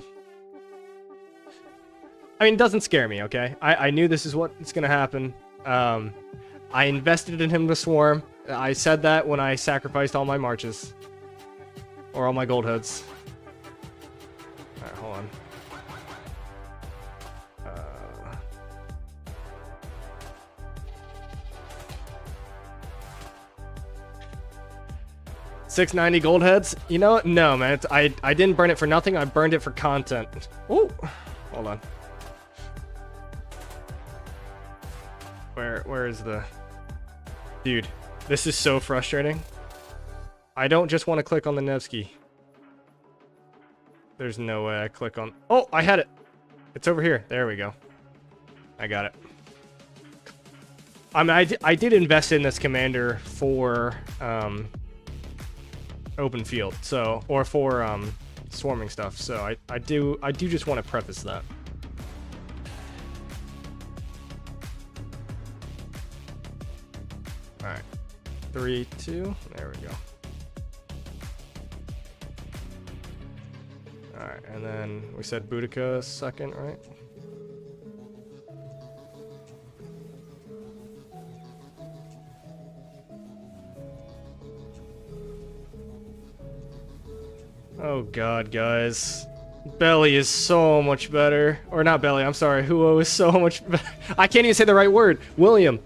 I mean, it doesn't scare me, okay? I knew this is what's gonna happen. I invested in him to swarm. I said that when I sacrificed all my marches. Or all my gold heads. Alright, hold on. 690 gold heads? You know what? No, man. I didn't burn it for nothing. I burned it for content. Ooh. Hold on. Where is the... Dude, this is so frustrating. I don't just want to click on the Nevsky. There's no way I click on... Oh, I had it. It's over here. There we go. I got it. I mean, I did invest in this commander for open field, so, or for swarming stuff. So I do just want to preface that. All right, 3, 2. There we go. All right, and then we said Boudica second, right? Oh god, guys. Belly is so much better. Or not Belly, I'm sorry. Huo is so much better. I can't even say the right word. William.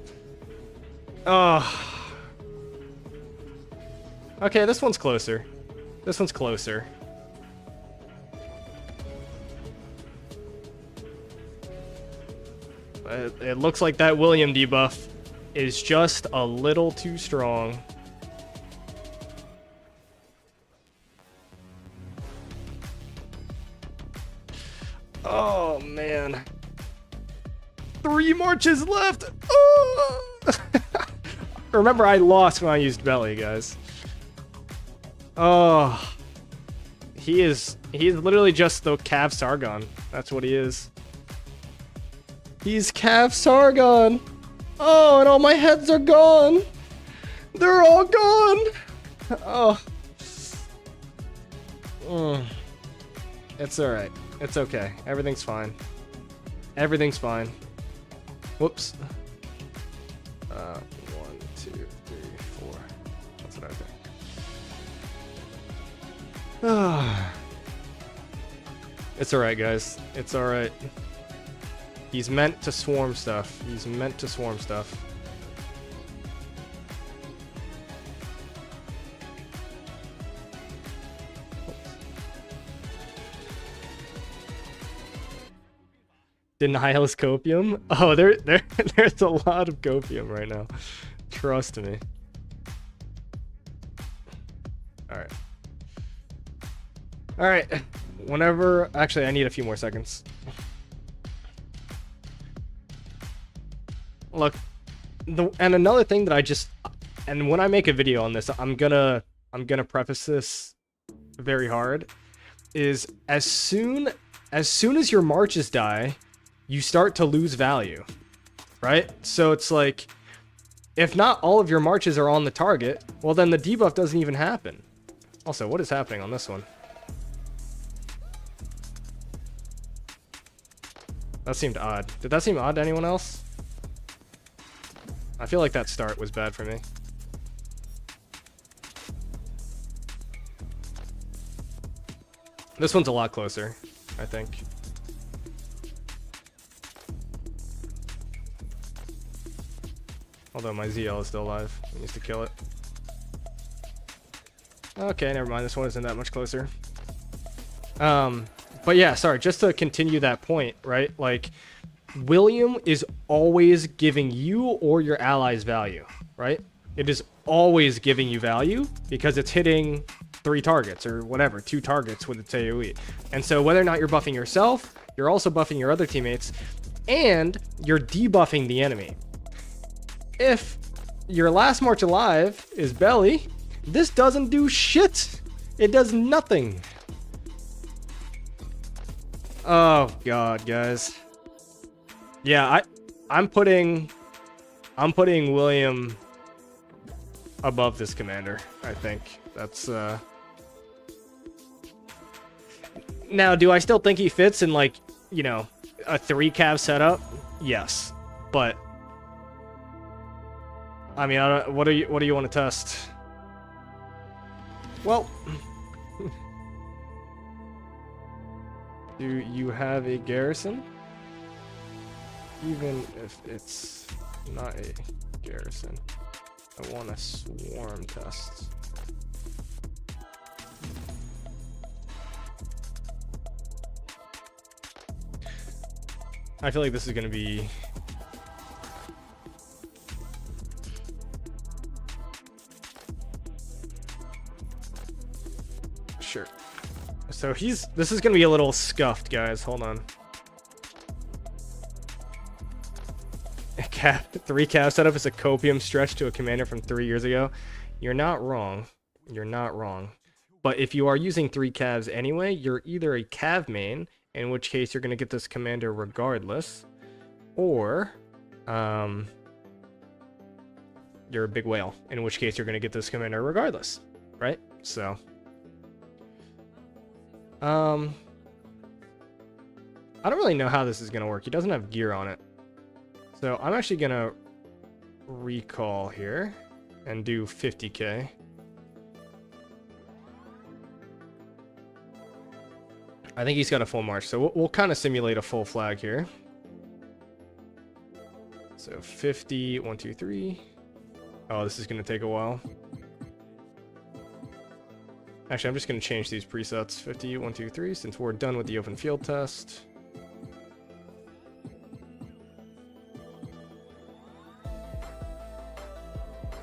Oh. Okay, this one's closer. This one's closer. It looks like that William debuff is just a little too strong. Oh, man. 3 marches left. Oh. Remember, I lost when I used Belly, guys. Oh. He's literally just the Cav Sargon. That's what he is. He's Cav Sargon. Oh, and all my heads are gone. They're all gone. Oh. It's alright. It's okay. Everything's fine. Everything's fine. Whoops. 1, 2, 3, 4. That's what I think. It's alright, guys. It's alright. He's meant to swarm stuff. He's meant to swarm stuff. Denialist copium? Oh, there's a lot of copium right now. Trust me. Alright. Alright. Whenever... Actually, I need a few more seconds. Look. And another thing that I just... And when I make a video on this, I'm gonna preface this very hard. Is as soon as your marches die, you start to lose value, right? So it's like, if not all of your marches are on the target, well then the debuff doesn't even happen. Also, what is happening on this one? That seemed odd. Did that seem odd to anyone else? I feel like that start was bad for me. This one's a lot closer, I think. Although my ZL is still alive. He needs to kill it. Okay, never mind. This one isn't that much closer. But yeah, sorry. Just to continue that point, right? Like, William is always giving you or your allies value, right? It is always giving you value because it's hitting 3 targets or whatever, 2 targets with its AoE. And so whether or not you're buffing yourself, you're also buffing your other teammates, and you're debuffing the enemy. If your last march alive is BELI, this doesn't do shit. It does nothing. Oh god, guys. Yeah, I'm putting William above this commander. I think that's Now, do I still think he fits in, like, you know, a 3 cav setup? Yes, but I mean, I don't, what do you want to test? Well, do you have a Garrison? Even if it's not a Garrison, I want a swarm test. I feel like this is going to be... Sure. So this is going to be a little scuffed, guys. Hold on. 3 cav setup is a copium stretch to a commander from 3 years ago. You're not wrong. You're not wrong. But if you are using 3 cavs anyway, you're either a cav main, in which case you're going to get this commander regardless, or you're a big whale, in which case you're going to get this commander regardless, right? So I don't really know how this is going to work. He doesn't have gear on it. So I'm actually going to recall here and do 50k. I think he's got a full march, so we'll kind of simulate a full flag here. So 50, 1, 2, 3. Oh, this is going to take a while. Actually, I'm just going to change these presets. 50, 1, 2, 3, since we're done with the open field test.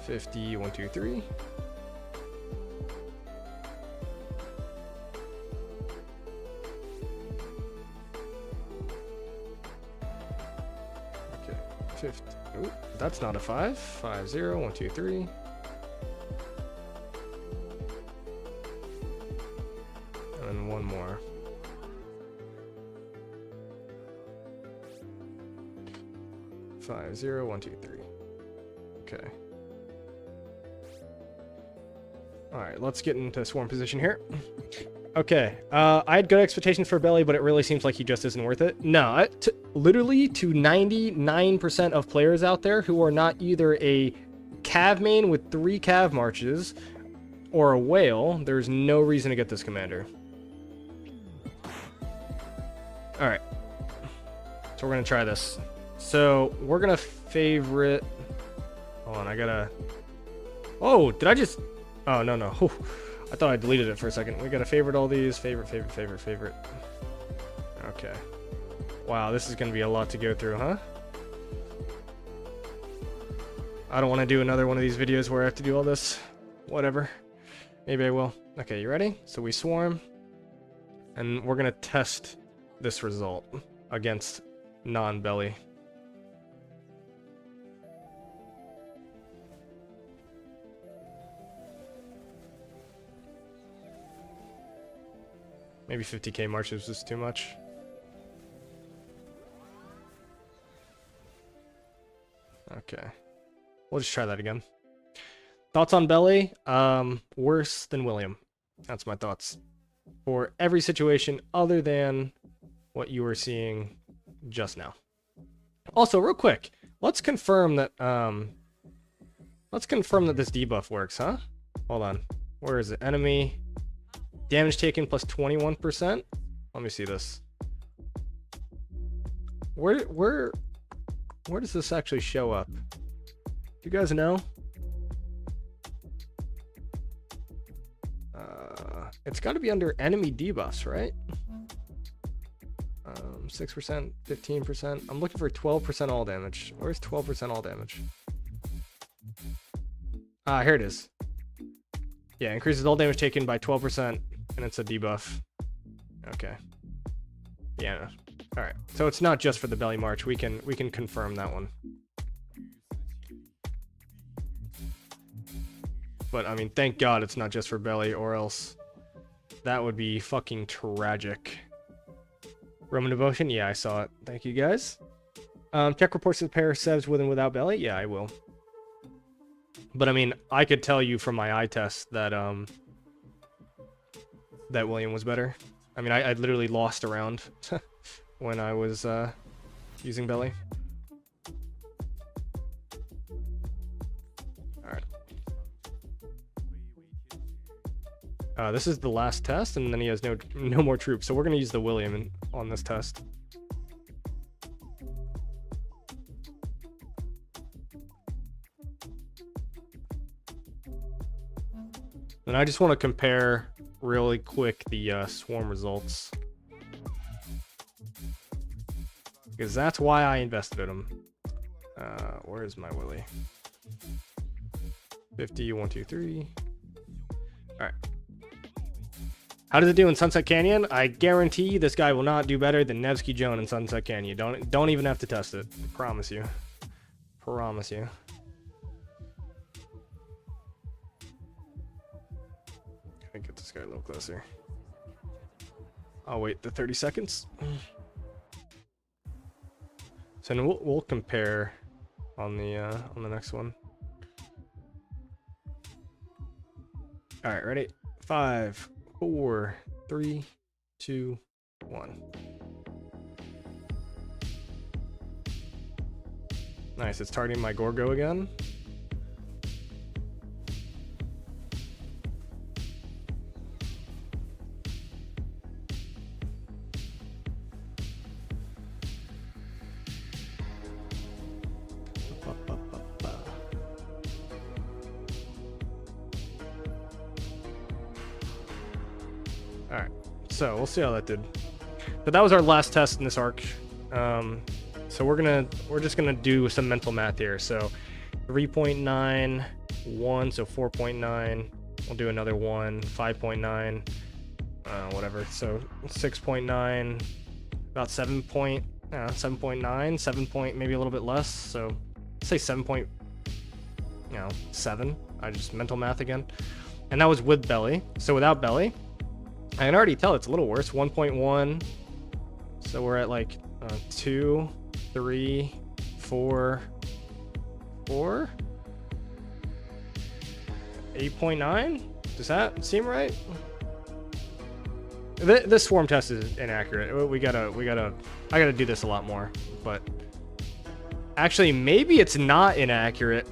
$50, 1, 2, 3. Okay, 50. Ooh, that's not a 5. 5, 0, 1, 2, 3. And one more. Five, 0, 1, 2, 3. Okay. Alright, let's get into swarm position here. Okay, I had good expectations for BELI, but it really seems like he just isn't worth it. No, literally to 99% of players out there who are not either a cav main with 3 cav marches, or a whale, there's no reason to get this commander. Alright. So we're going to try this. So we're going to favorite... Hold on, I gotta... Oh, did I just... Oh, no. Whew. I thought I deleted it for a second. We gotta favorite all these. Favorite. Okay. Wow, this is gonna be a lot to go through, huh? I don't want to do another one of these videos where I have to do all this. Whatever. Maybe I will. Okay, you ready? So we swarm. And we're gonna test this result against non-Belly. Maybe 50k march is just too much. Okay. We'll just try that again. Thoughts on Belly? Worse than William. That's my thoughts. For every situation other than what you were seeing just now. Also, real quick, let's confirm that this debuff works, huh? Hold on. Where is it? Enemy damage taken plus 21%. Let me see this. Where does this actually show up? Do you guys know? It's got to be under enemy debuffs, right? 6%, 15%. I'm looking for 12% all damage. Where's 12% all damage? Ah, here it is. Yeah, increases all damage taken by 12%, and it's a debuff. Okay. Yeah. All right. So it's not just for the Belly March. We can confirm that one. But I mean, thank God it's not just for Belly, or else that would be fucking tragic. Roman Devotion? Yeah, I saw it. Thank you, guys. Check reports of the pair sevs with and without Belly? Yeah, I will. But I mean, I could tell you from my eye test that that William was better. I mean, I literally lost a round when I was using Belly. Alright. This is the last test, and then he has no more troops. So we're going to use the William on this test. And I just want to compare really quick the swarm results, because that's why I invested in them. Where is my Willy? 50, 1, 2, 3. All right. How does it do in Sunset Canyon? I guarantee this guy will not do better than Nevsky Joan in Sunset Canyon. Don't even have to test it. I promise you. Promise you. Gotta get this guy a little closer. I'll wait the 30 seconds. So then we'll compare on the next one. All right, ready? 5, 4, 3, 2, 1. Nice, it's targeting my Gorgo again. Alright, so we'll see how that did. But that was our last test in this arc. So we're just gonna do some mental math here. So 3.9, 1, so 4.9. We'll do another 1, 5.9, whatever. So 6.9, about 7.9, 7 point, maybe a little bit less. So say 7.7. I just mental math again, and that was with Belly. So without Belly, I can already tell it's a little worse. 1.1. So we're at like 2, 3, 4, 8.9. Does that seem right? This swarm test is inaccurate. I gotta do this a lot more. But actually, maybe it's not inaccurate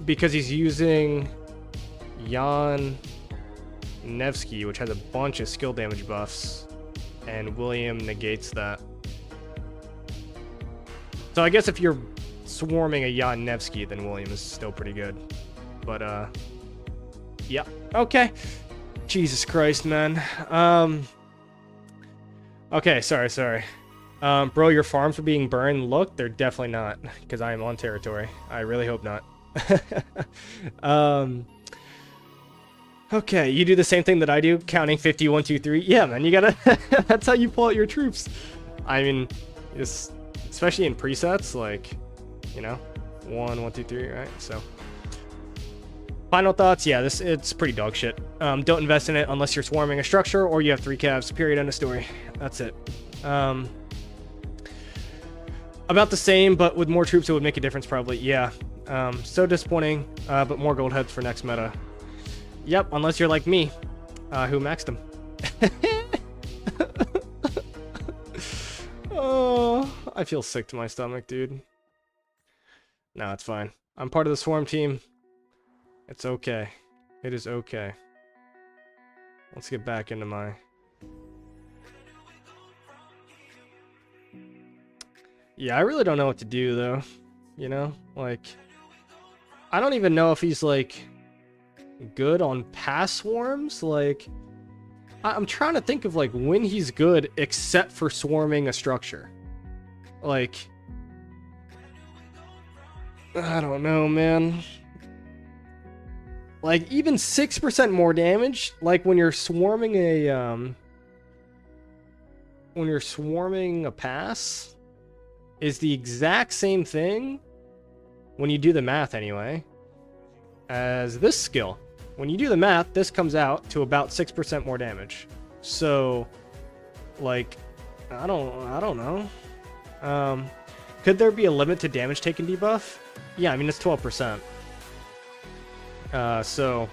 because he's using Jan Nevsky, which has a bunch of skill damage buffs, and William negates that. So I guess if you're swarming a Jan Nevsky, then William is still pretty good. But, yeah. Okay. Jesus Christ, man. Okay, sorry. Bro, your farms are being burned. Look, they're definitely not, because I am on territory. I really hope not. Okay, you do the same thing that I do, counting 50, 1, 2, 3. Yeah, man, you gotta... That's how you pull out your troops. I mean, especially in presets, like, you know, 1, 1, 2, 3, right? So, final thoughts. Yeah, it's pretty dog shit. Don't invest in it unless you're swarming a structure or you have 3 calves. Period. End of story. That's it. About the same, but with more troops, it would make a difference probably. Yeah. So disappointing, but more gold heads for next meta. Yep, unless you're like me, who maxed them. Oh, I feel sick to my stomach, dude. No, it's fine. I'm part of the swarm team. It's okay. It is okay. Let's get back into my... Yeah, I really don't know what to do, though. You know? Like... I don't even know if he's, like... good on pass swarms. Like... I'm trying to think of, like, when he's good except for swarming a structure. Like... I don't know, man. Like, even 6% more damage, like, when you're swarming a, when you're swarming a pass, is the exact same thing, when you do the math anyway, as this skill. When you do the math, this comes out to about 6% more damage. So, like, I don't know. Could there be a limit to damage taken debuff? Yeah, I mean, it's 12%. So,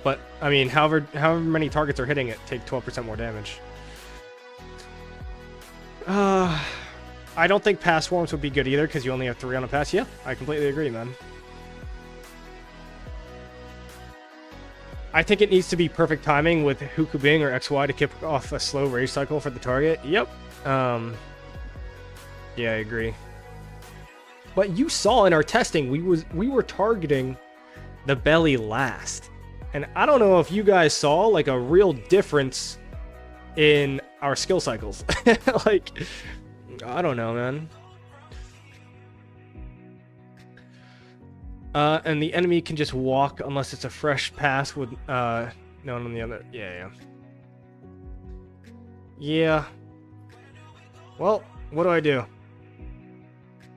but, I mean, however many targets are hitting it, take 12% more damage. I don't think pass swarms would be good either, because you only have 3 on a pass. Yeah, I completely agree, man. I think it needs to be perfect timing with Hukubing or XY to kick off a slow rage cycle for the target. Yep. Yeah, I agree. But you saw in our testing, we were targeting the belly last. And I don't know if you guys saw, like, a real difference in our skill cycles. Like, I don't know, man. And the enemy can just walk unless it's a fresh pass with no one on the other. Yeah. Yeah. Well, what do I do?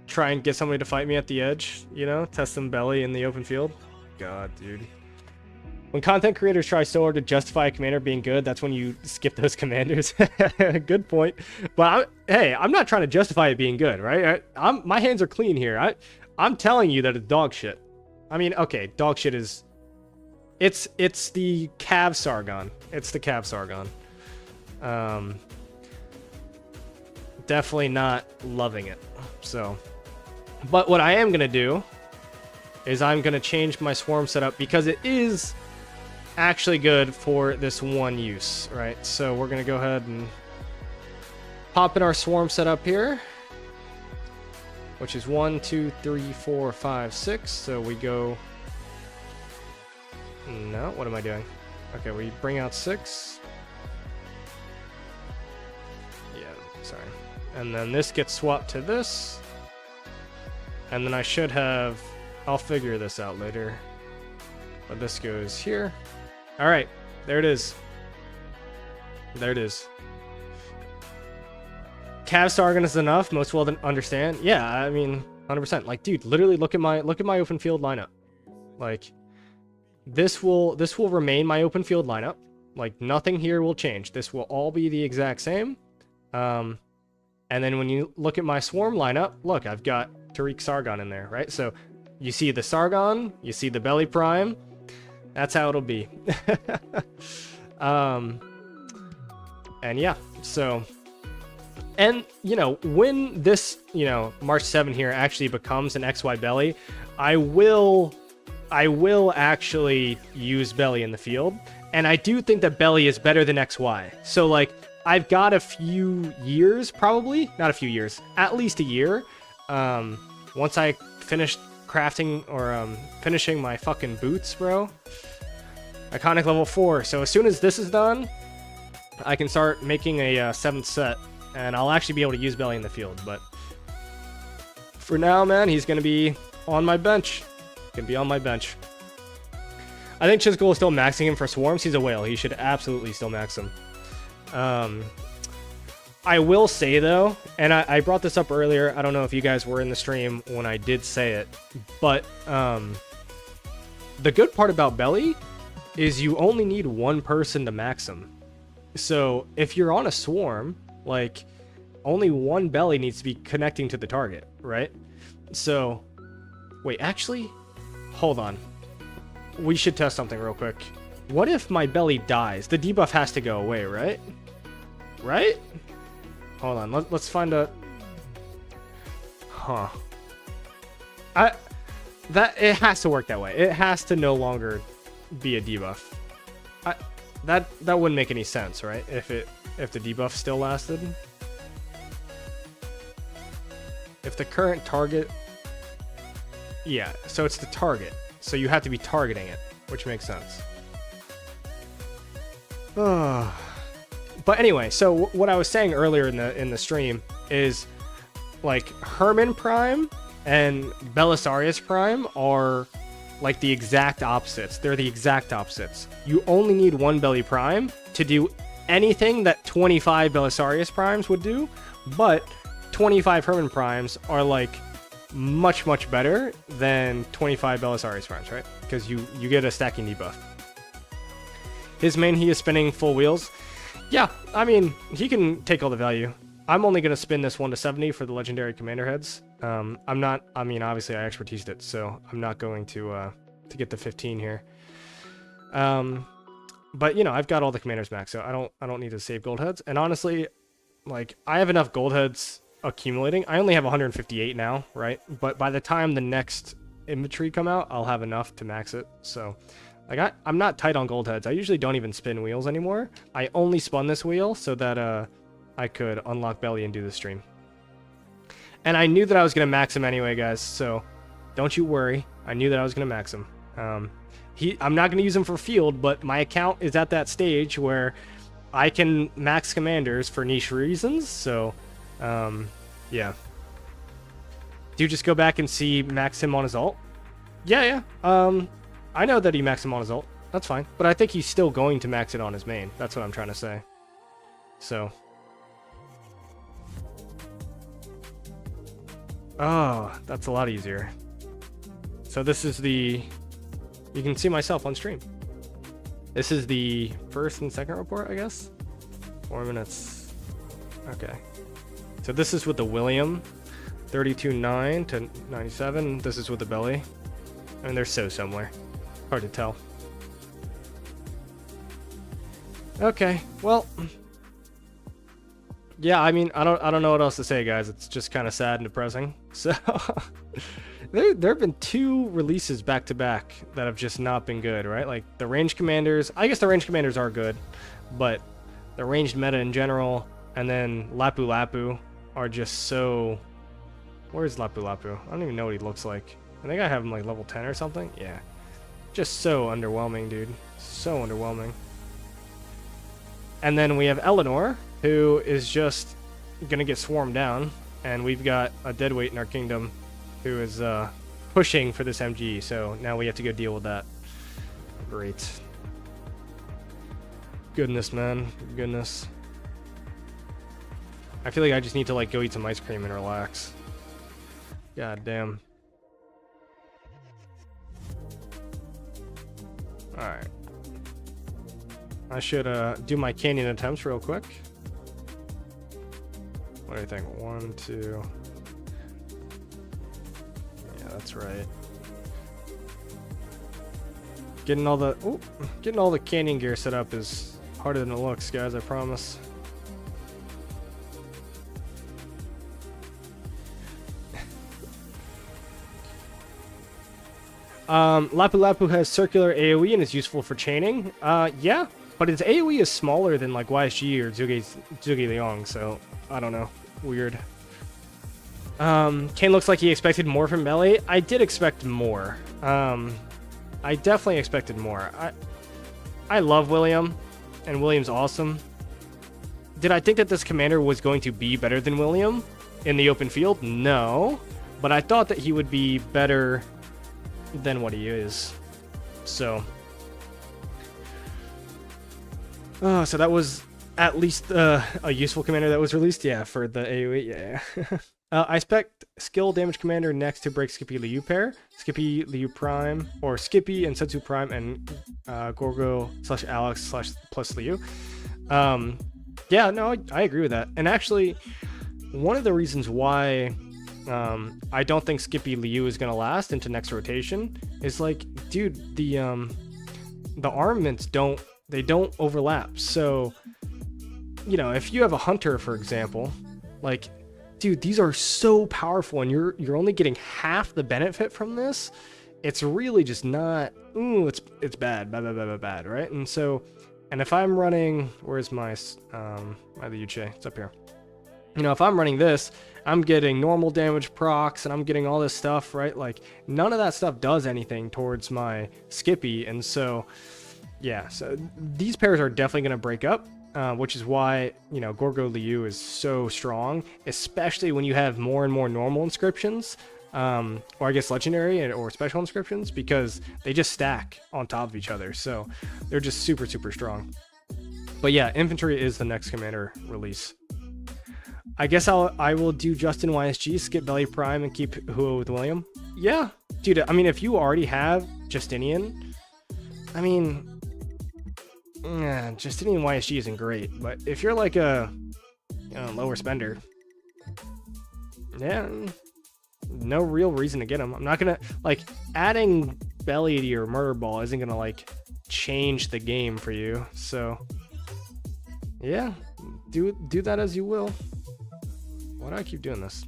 Try and get somebody to fight me at the edge, you know? Test them belly in the open field? God, dude. When content creators try so hard to justify a commander being good, that's when you skip those commanders. Good point. But hey, I'm not trying to justify it being good, right? My hands are clean here. I'm telling you that it's dog shit. I mean, okay, dog shit is... It's the Cav Sargon. It's the Cav Sargon. Definitely not loving it. So... But what I am going to do is I'm going to change my swarm setup because it is actually good for this one use, right? So we're going to go ahead and pop in our swarm setup here, which is 1, 2, 3, 4, 5, 6. So we go... No, what am I doing? Okay, we bring out 6. Yeah, sorry. And then this gets swapped to this. And then I should have... I'll figure this out later. But this goes here. Alright, there it is. There it is. Cav Sargon is enough, most will understand. Yeah, I mean, 100%. Like, dude, literally look at my open field lineup. Like, this will remain my open field lineup. Like, nothing here will change. This will all be the exact same. And then when you look at my swarm lineup, look, I've got Tariq Sargon in there, right? So you see the Sargon, you see the Belly Prime. That's how it'll be. And yeah, so... And, you know, when this, you know, March 7 here actually becomes an XY Belly, I will actually use Belly in the field. And I do think that BELI is better than XY. So, like, I've got a few years, probably. Not a few years. At least a year. Once I finish crafting or finishing my fucking boots, bro. Iconic level 4. So as soon as this is done, I can start making a 7th set. And I'll actually be able to use BELI in the field. But for now, man, he's going to be on my bench. Going to be on my bench. I think Chisgul is still maxing him for swarms. He's a whale. He should absolutely still max him. I will say, though, and I brought this up earlier. I don't know if you guys were in the stream when I did say it. But the good part about BELI is you only need one person to max him. So if you're on a swarm, like, only one BELI needs to be connecting to the target, right? So, wait, actually, hold on. We should test something real quick. What if my BELI dies? The debuff has to go away, right? Right? Hold on, let's find a... Huh. It has to work that way. It has to no longer be a debuff. That wouldn't make any sense, right? If the debuff still lasted. If the current target... Yeah, so it's the target. So you have to be targeting it, which makes sense. But anyway, so what I was saying earlier in the stream is, like, Herman Prime and Bellisarius Prime are like the exact opposites. They're the exact opposites. You only need one BELI Prime to do anything that 25 Bellisarius Primes would do, but 25 Herman Primes are like much better than 25 Bellisarius Primes, right? Because you get a stacking debuff. His main, he is spinning full wheels. Yeah, I mean, he can take all the value. I'm only going to spin this 1 to 70 for the legendary commander heads. I'm not, I mean, obviously I expertised it, so I'm not going to get the 15 here. But, you know, I've got all the commanders maxed, so I don't need to save gold heads. And honestly, like, I have enough gold heads accumulating. I only have 158 now, right? But by the time the next inventory come out, I'll have enough to max it. So, like, I'm not tight on gold heads. I usually don't even spin wheels anymore. I only spun this wheel so that I could unlock BELI and do the stream. And I knew that I was going to max him anyway, guys, so don't you worry. I knew that I was going to max him. I'm not going to use him for field, but my account is at that stage where I can max commanders for niche reasons, so... yeah. Do you just go back and see max him on his ult? Yeah. I know that he maxed him on his ult. That's fine. But I think he's still going to max it on his main. That's what I'm trying to say. So. Oh, that's a lot easier. So this is the... You can see myself on stream. This is the first and second report, I guess? 4 minutes. Okay. So this is with the William, 32.9 to 97. This is with the BELI. I mean, they're so similar. Hard to tell. Okay, well, yeah. I mean, I don't know what else to say, guys. It's just kind of sad and depressing. So there have been 2 releases back to back that have just not been good, right? Like the ranged commanders. I guess the ranged commanders are good, but the ranged meta in general, and then Lapu Lapu are just so... Where's Lapu Lapu? I don't even know what he looks like. I think I have him like level 10 or something. Yeah. Just so underwhelming, dude. So underwhelming. And then we have Eleanor, who is just gonna get swarmed down. And we've got a deadweight in our kingdom who is pushing for this MG. So now we have to go deal with that. Great. Goodness, man. Goodness. I feel like I just need to like go eat some ice cream and relax. God damn. Alright. I should do my canyon attempts real quick. What do you think? 1, 2. Yeah, that's right. Getting all the canyon gear set up is harder than it looks, guys, I promise. Lapu Lapu has circular AoE and is useful for chaining. Yeah, but its AoE is smaller than like YSG or Zhuge Liang, so I don't know. Weird. Kane looks like he expected more from BELI. I did expect more. I definitely expected more. I love William, and William's awesome. Did I think that this commander was going to be better than William in the open field? No, but I thought that he would be better than what he is. So so that was at least a useful commander that was released. Yeah, for the AoE. Yeah. I expect skill damage commander next to break Skippy Liu pair. Skippy Liu Prime, or Skippy and Sensu Prime and Gorgo / Alex / plus Liu. Yeah, no, I agree with that. And actually, one of the reasons why I don't think Skippy Liu is gonna last into next rotation is like, dude, the armaments don't overlap. So, you know, if you have a hunter, for example, like, dude, these are so powerful, and you're only getting half the benefit from this. It's really just not. Ooh, it's bad, bad, right? And so, and if I'm running, where's my Liuche? It's up here. You know, if I'm running this, I'm getting normal damage procs, and I'm getting all this stuff, right? Like, none of that stuff does anything towards my Skippy, and so, yeah. So these pairs are definitely going to break up. Which is why, you know, Gorgo Liu is so strong, especially when you have more and more normal inscriptions, or I guess legendary or special inscriptions, because they just stack on top of each other. So they're just super, super strong. But yeah, infantry is the next commander release. I guess I will do Justin YSG, skip BELI Prime, and keep Huo with William. Yeah, dude. I mean, if you already have Justinian, I mean, Justinian YSG isn't great, but if you're like a lower spender, yeah, no real reason to get him. I'm not gonna, like, adding BELI to your murder ball isn't gonna like change the game for you. So yeah, do that as you will. Why do I keep doing this?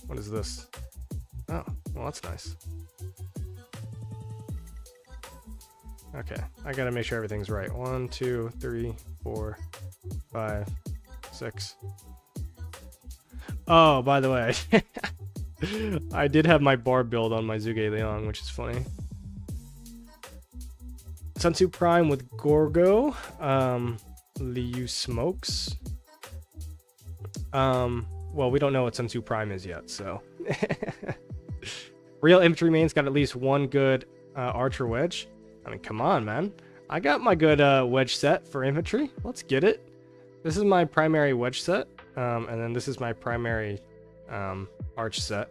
What is this? Oh, well, that's nice. Okay, I gotta make sure everything's right. 1, 2, 3, 4, 5, 6. Oh, by the way, I did have my Barb build on my Zhuge Liang, which is funny. Sensu Prime with Gorgo. Liu smokes. Well, we don't know what Sensu Prime is yet, so. Real infantry main's got at least one good archer wedge. I mean, come on, man. I got my good wedge set for infantry. Let's get it. This is my primary wedge set. And then this is my primary arch set.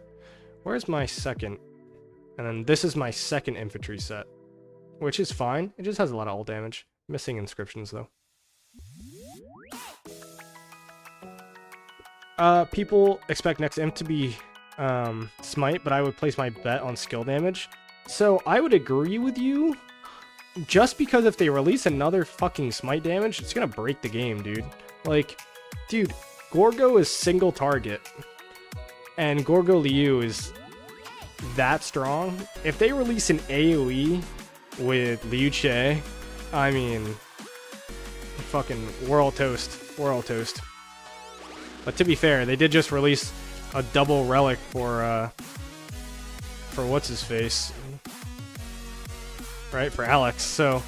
Where's my second? And then this is my second infantry set, which is fine. It just has a lot of ult damage. Missing inscriptions, though. People expect next imp to be smite, but I would place my bet on skill damage. So I would agree with you. Just because if they release another fucking smite damage, it's gonna break the game, dude. Like, dude, Gorgo is single target, and Gorgo Liu is that strong. If they release an AoE with Liu Che, I mean, fucking world toast. But to be fair, they did just release a double relic for what's his face, right? For Alex. So,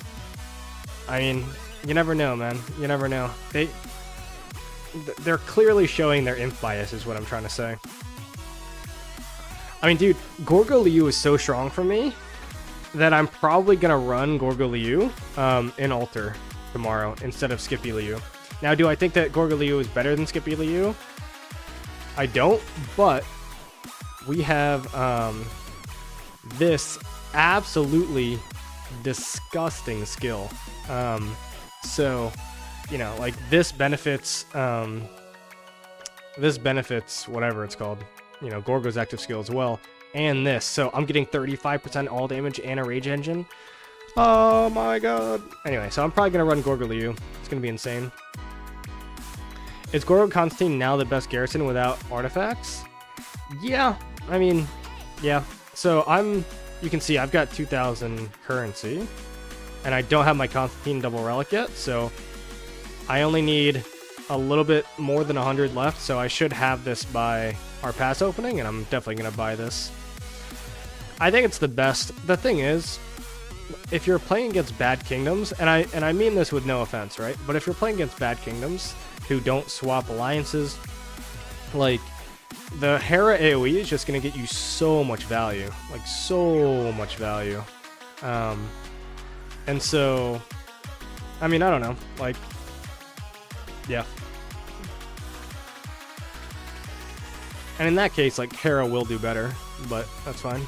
I mean, you never know, man. You never know. They're clearly showing their imp bias, is what I'm trying to say. I mean, dude, Gorgo Liu is so strong for me that I'm probably gonna run Gorgo Liu in Alter tomorrow instead of Skippy Liu. Now, do I think that Gorgo Liu is better than Skippy Liu? I don't, but we have this absolutely disgusting skill. So, you know, like, this benefits whatever it's called, you know, Gorgo's active skill as well, and this. So I'm getting 35% all damage and a rage engine. Oh my god. Anyway, so I'm probably gonna run Gorgo Liu. It's gonna be insane. Is Gorgo Constantine now the best Garrison without artifacts? Yeah, I mean, Yeah, so you can see I've got 2,000 currency, and I don't have my Constantine double relic yet, so I only need a little bit more than 100 left, so I should have this by our pass opening, and I'm definitely going to buy this. I think it's the best. The thing is, if you're playing against bad kingdoms, and I mean this with no offense, right? But if you're playing against bad kingdoms who don't swap alliances, like, the Hera AoE is just going to get you so much value. Like, so much value. And so, I mean, I don't know. Like, yeah. And in that case, like, Hera will do better, but that's fine.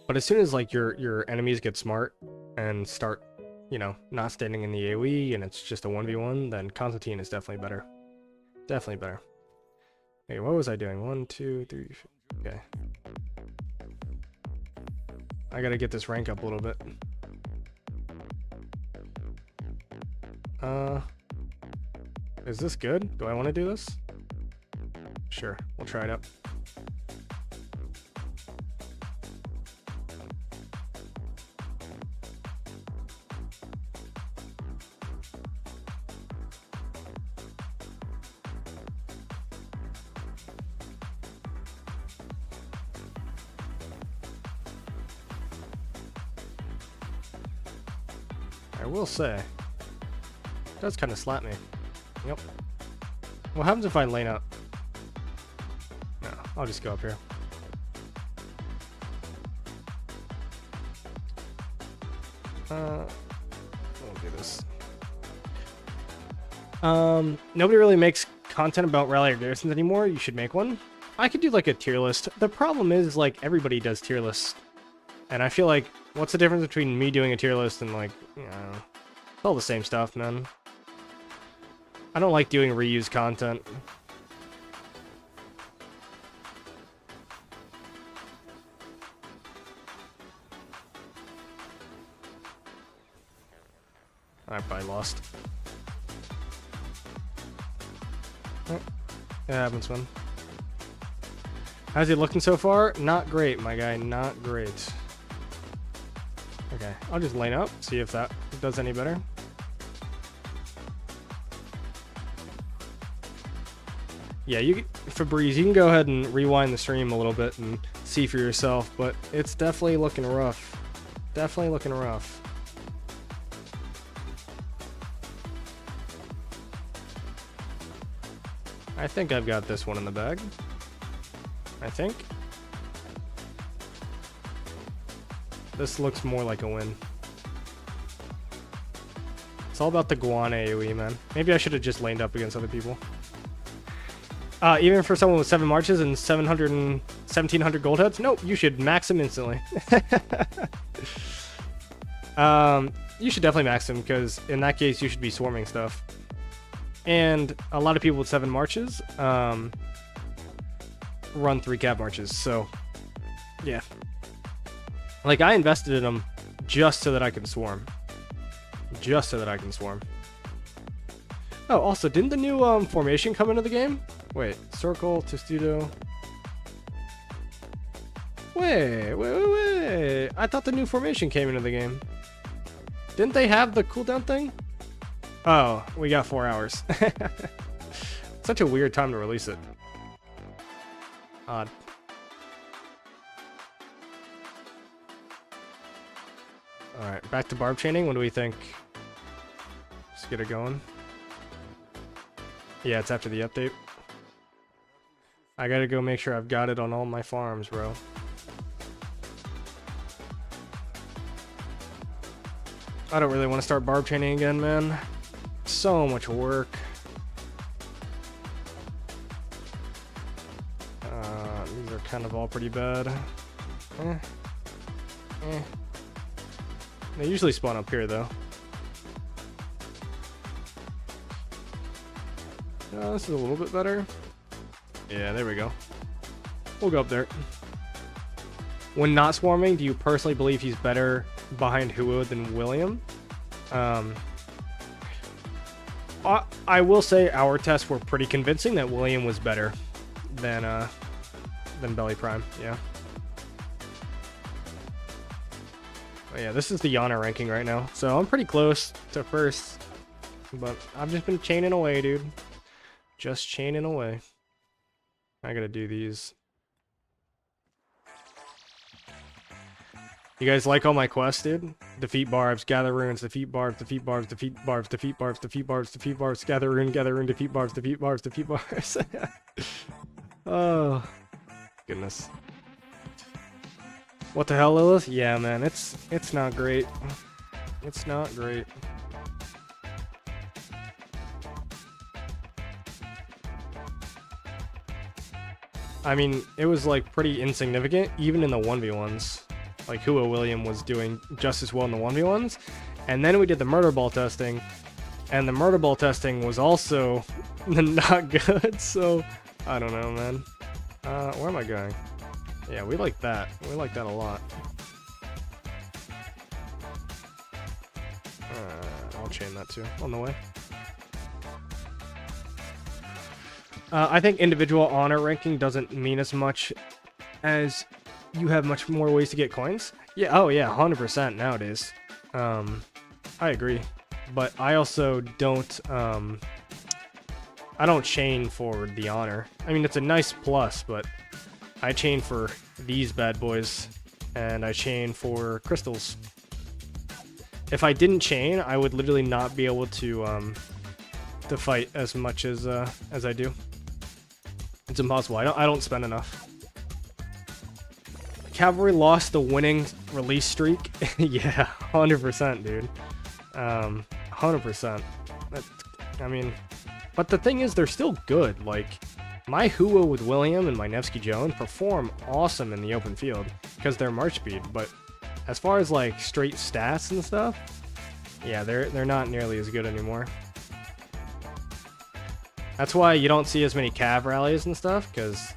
But as soon as, like, your enemies get smart and start, you know, not standing in the AoE and it's just a 1v1, then Constantine is definitely better. Definitely better. Okay, what was I doing? 1, 2, 3. Okay. I gotta get this rank up a little bit. Is this good? Do I want to do this? Sure, we'll try it out. I will say, it does kind of slap me. Yep. What happens if I lane up? No, I'll just go up here. We'll do this. Nobody really makes content about Rally or Garrisons anymore. You should make one. I could do like a tier list. The problem is, like, everybody does tier lists. And I feel like, what's the difference between me doing a tier list and, like, you know, it's all the same stuff, man. I don't like doing reused content. I probably lost. Oh, it happens, man. How's he looking so far? Not great, my guy. Not great. Okay, I'll just lane up, see if that does any better. Yeah, Febreze, you can go ahead and rewind the stream a little bit and see for yourself, but it's definitely looking rough. Definitely looking rough. I think I've got this one in the bag. I think. This looks more like a win. It's all about the Guan AoE, man. Maybe I should have just laned up against other people. Even for someone with 7 marches and 1,700 gold heads? Nope, you should max him instantly. You should definitely max him, because in that case you should be swarming stuff. And a lot of people with 7 marches run 3 cap marches, so yeah. Like, I invested in them just so that I can swarm. Just so that I can swarm. Oh, also, didn't the new formation come into the game? Wait, circle, testudo. Wait. I thought the new formation came into the game. Didn't they have the cooldown thing? Oh, we got 4 hours. Such a weird time to release it. Odd. Alright, back to Barb chaining. What do we think? Let's get it going. Yeah, it's after the update. I gotta go make sure I've got it on all my farms, bro. I don't really want to start Barb chaining again, man. So much work. These are kind of all pretty bad. They usually spawn up here, though. This is a little bit better. Yeah, there we go. We'll go up there. When not swarming, do you personally believe he's better behind Huo than William? I will say our tests were pretty convincing that William was better than Belly Prime. Yeah. Oh, yeah, this is the Yana ranking right now, so I'm pretty close to first, but I've just been chaining away, dude. Just chaining away. I gotta do these. You guys like all my quests, dude? Defeat Barbs, gather runes, defeat Barbs, defeat Barbs, defeat Barbs, defeat Barbs, defeat Barbs, defeat Barbs, gather rune, defeat Barbs, defeat Barbs, defeat Barbs. Oh, goodness. What the hell, Lilith? Yeah, man, it's not great. It's not great. I mean, it was like pretty insignificant, even in the 1v1s. Like Hua William was doing just as well in the 1v1s. And then we did the murder ball testing, and the murder ball testing was also not good, so I don't know, man. Where am I going? Yeah, we like that. We like that a lot. I'll chain that too on the way. I think individual honor ranking doesn't mean as much as you have much more ways to get coins. Yeah, oh yeah, 100% nowadays. I agree. But I also don't, I don't chain for the honor. I mean, it's a nice plus, but I chain for these bad boys, and I chain for crystals. If I didn't chain, I would literally not be able to fight as much as I do. It's impossible. I don't spend enough. Cavalry lost the winning release streak. Yeah, 100%, dude. 100%. I mean, but the thing is, they're still good. Like, my Hua with William and my Nevsky Jones perform awesome in the open field because they're March speed. But as far as like straight stats and stuff, yeah, they're not nearly as good anymore. That's why you don't see as many cav rallies and stuff, because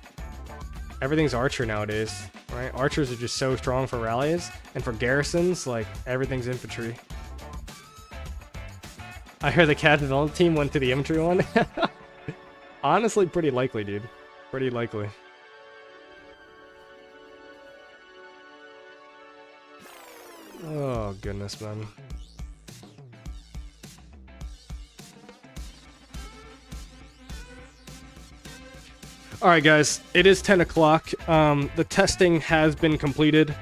everything's archer nowadays, right? Archers are just so strong for rallies, and for garrisons, like, everything's infantry. I heard the cav development team went to the infantry one. Honestly, pretty likely, dude. Pretty likely. Oh, goodness, man. Alright guys, it is 10 o'clock. The testing has been completed.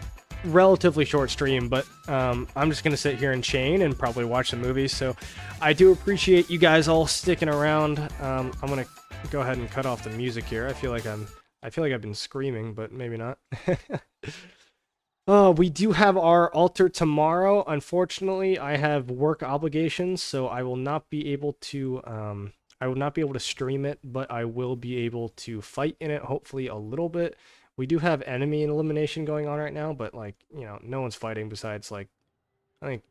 Relatively short stream, but I'm just going to sit here and chain and probably watch the movie. So I do appreciate you guys all sticking around. I'm going to go ahead and cut off the music here. I feel like I've been screaming, but maybe not. Oh, we do have our altar tomorrow. Unfortunately, I have work obligations, so I will not be able to stream it, but I will be able to fight in it, hopefully a little bit. We do have enemy elimination going on right now, but, like, you know, no one's fighting besides, like, I think,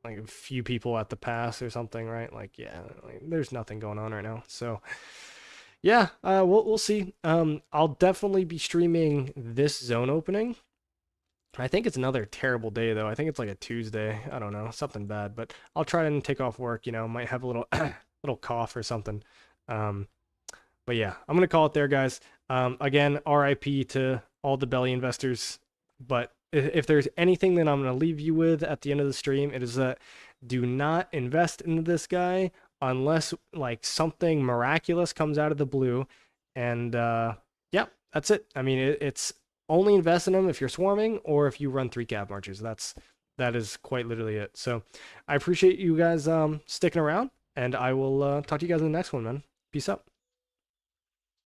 like, a few people at the pass or something, right? Like, yeah, like, there's nothing going on right now. So, yeah, we'll see. I'll definitely be streaming this zone opening. I think it's another terrible day, though. I think it's like a Tuesday. I don't know, something bad. But I'll try and take off work, you know, might have a little little cough or something. But yeah, I'm gonna call it there, guys. Again, RIP to all the belly investors. But if there's anything that I'm gonna leave you with at the end of the stream, it is that do not invest into this guy unless like something miraculous comes out of the blue. And yeah, that's it. I mean, it's only invest in them if you're swarming or if you run 3 cav marchers. That is quite literally it. So I appreciate you guys sticking around. And I will talk to you guys in the next one, man. Peace out.